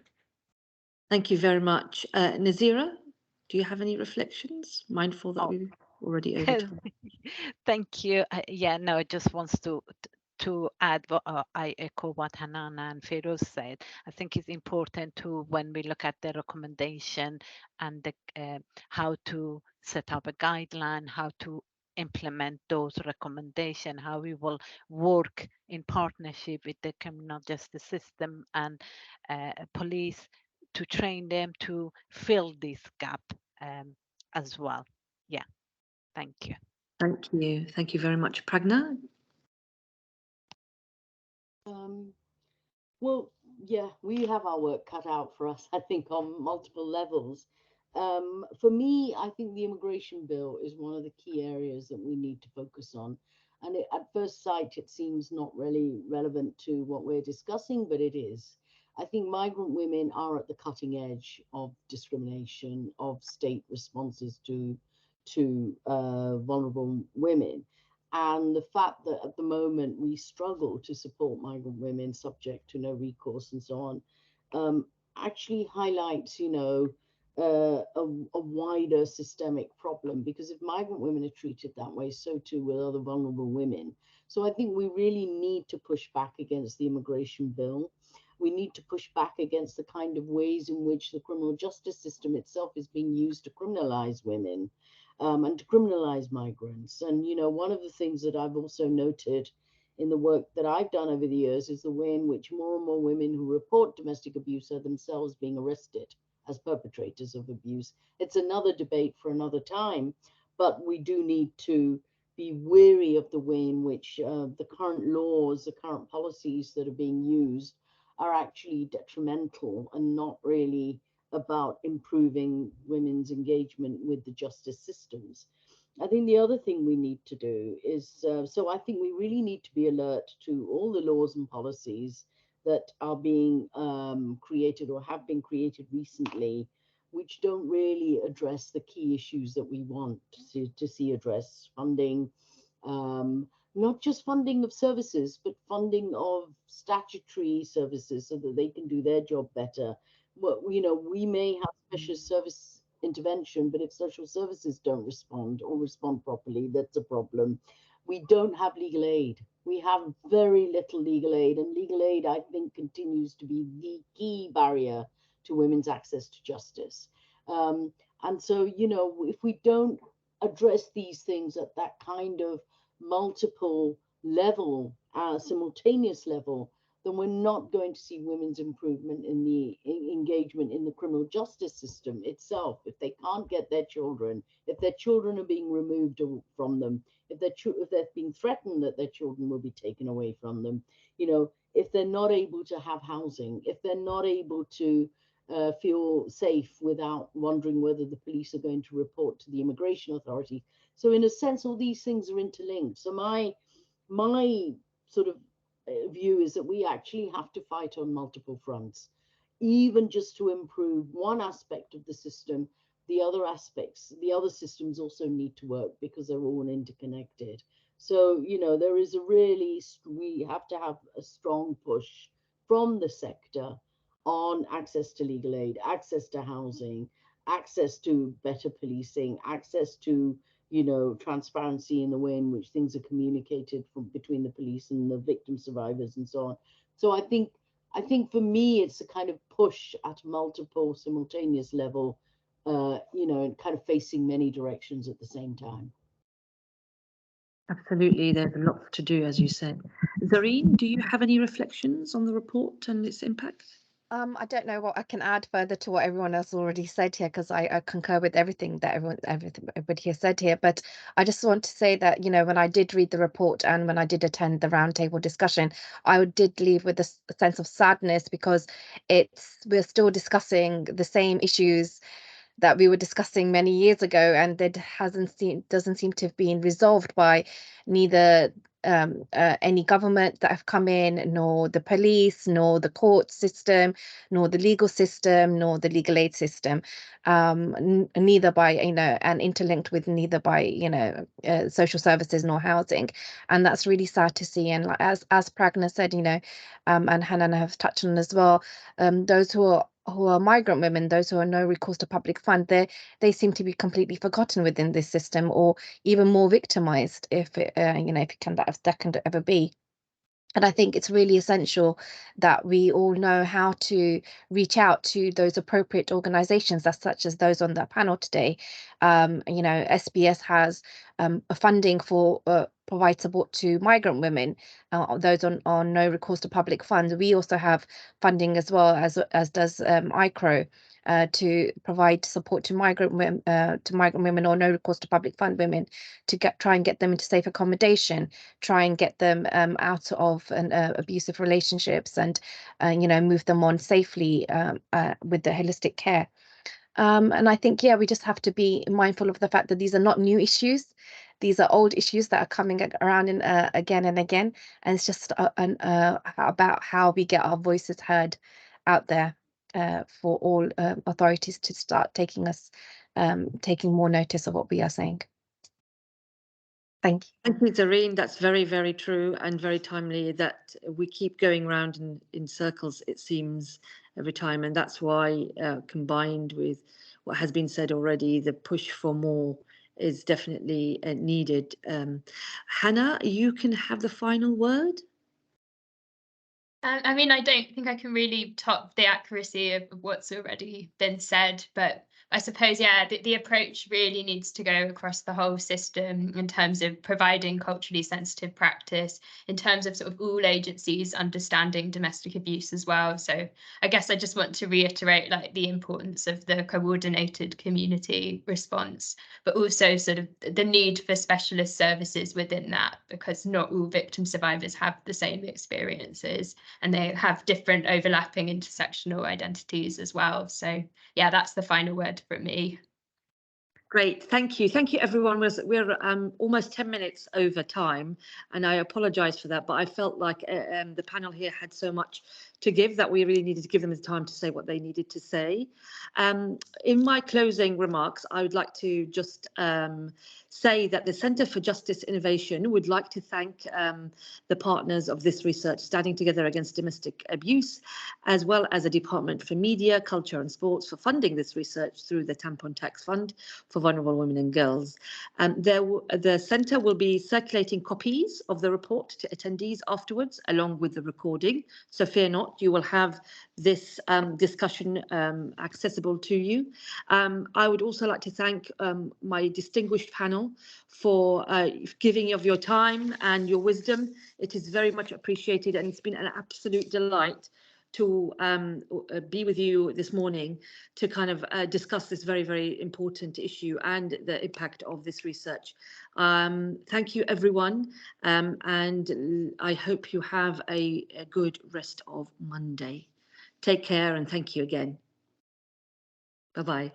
Speaker 1: Thank you very much. Nazira, do you have any reflections? Mindful that we've already over time.
Speaker 7: Thank you. Yeah, no, I just wants to add what I echo what Hanana and Feroz said. I think it's important to, when we look at the recommendation and the how to set up a guideline, how to implement those recommendations, how we will work in partnership with the criminal justice system and police to train them to fill this gap as well. Yeah, thank you.
Speaker 1: Thank you. Thank you very much. Pragna?
Speaker 3: Well, yeah, we have our work cut out for us, I think, on multiple levels. For me, I think the immigration bill is one of the key areas that we need to focus on. And at first sight, it seems not really relevant to what we're discussing, but it is. I think migrant women are at the cutting edge of discrimination, of state responses to vulnerable women. And the fact that at the moment we struggle to support migrant women subject to no recourse and so on, actually highlights, a wider systemic problem, because if migrant women are treated that way, so too will other vulnerable women. So I think we really need to push back against the immigration bill. We need to push back against the kind of ways in which the criminal justice system itself is being used to criminalize women, and to criminalize migrants. And, one of the things that I've also noted in the work that I've done over the years is the way in which more and more women who report domestic abuse are themselves being arrested as perpetrators of abuse. It's another debate for another time, but we do need to be wary of the way in which the current laws, the current policies that are being used are actually detrimental and not really about improving women's engagement with the justice systems. I think the other thing we need to do is, so I think we really need to be alert to all the laws and policies that are being created or have been created recently, which don't really address the key issues that we want to see addressed. Funding, not just funding of services, but funding of statutory services so that they can do their job better. Well, we may have special service intervention, but if social services don't respond or respond properly, that's a problem. We don't have legal aid. We have very little legal aid, and legal aid, I think, continues to be the key barrier to women's access to justice. And so, if we don't address these things at that kind of multiple level, simultaneous level, then we're not going to see women's improvement in the engagement in the criminal justice system itself. If they can't get their children, if their children are being removed from them, if they're being threatened that their children will be taken away from them, if they're not able to have housing, if they're not able to feel safe without wondering whether the police are going to report to the immigration authority. So in a sense, all these things are interlinked. So my sort of view is that we actually have to fight on multiple fronts, even just to improve one aspect of the system. The other aspects, the other systems also need to work because they're all interconnected. So, there is we have to have a strong push from the sector on access to legal aid, access to housing, access to better policing, access to transparency in the way in which things are communicated between the police and the victim survivors and so on. So I think for me, it's a kind of push at multiple simultaneous level, and kind of facing many directions at the same time.
Speaker 1: Absolutely, there's a lot to do, as you said. Zareen, do you have any reflections on the report and its impact?
Speaker 8: I don't know what I can add further to what everyone else already said here, because I concur with everything that everybody has said here. But I just want to say that, when I did read the report and when I did attend the roundtable discussion, I did leave with a sense of sadness, because we're still discussing the same issues that we were discussing many years ago, and that doesn't seem to have been resolved by neither any government that have come in, nor the police, nor the court system, nor the legal system, nor the legal aid system, neither by, and interlinked with neither by, social services nor housing. And that's really sad to see. And as Pragna said, and Hannah have touched on as well, those who are migrant women, those who are no recourse to public fund, they seem to be completely forgotten within this system, or even more victimized, if that can ever be. And I think it's really essential that we all know how to reach out to those appropriate organizations, such as those on the panel today. SBS has a funding for provide support to migrant women, those on no recourse to public funds. We also have funding as well, as does ICRO, to provide support to migrant women or no recourse to public fund women, to try and get them into safe accommodation, try and get them out of abusive relationships, and move them on safely with the holistic care. And I think, we just have to be mindful of the fact that these are not new issues. These are old issues that are coming around again and again. And it's just about how we get our voices heard. out there for all authorities to start taking more notice of what we are saying. Thank you.
Speaker 1: Thank you, Zareen. That's very, very true and very timely that we keep going round in circles, it seems, every time. And that's why, combined with what has been said already, the push for more is definitely needed. Hannah, you can have the final word.
Speaker 2: I mean, I don't think I can really top the accuracy of what's already been said, but I suppose, yeah, the approach really needs to go across the whole system in terms of providing culturally sensitive practice, in terms of sort of all agencies understanding domestic abuse as well. So I guess I just want to reiterate like the importance of the coordinated community response, but also sort of the need for specialist services within that, because not all victim survivors have the same experiences and they have different overlapping intersectional identities as well. So yeah, that's the final word from me.
Speaker 1: Great, thank you. Thank you, everyone. We're almost 10 minutes over time, and I apologise for that, but I felt like the panel here had so much to give that we really needed to give them the time to say what they needed to say. In my closing remarks, I would like to just say that the Centre for Justice Innovation would like to thank the partners of this research, Standing Together Against Domestic Abuse, as well as the Department for Media, Culture and Sports for funding this research through the Tampon Tax Fund for vulnerable women and girls. The centre will be circulating copies of the report to attendees afterwards, along with the recording. So fear not, you will have this discussion accessible to you. I would also like to thank my distinguished panel for giving of your time and your wisdom. It is very much appreciated, and it's been an absolute delight to be with you this morning to kind of discuss this very, very important issue and the impact of this research. Thank you, everyone, and I hope you have a good rest of Monday. Take care and thank you again. Bye-bye.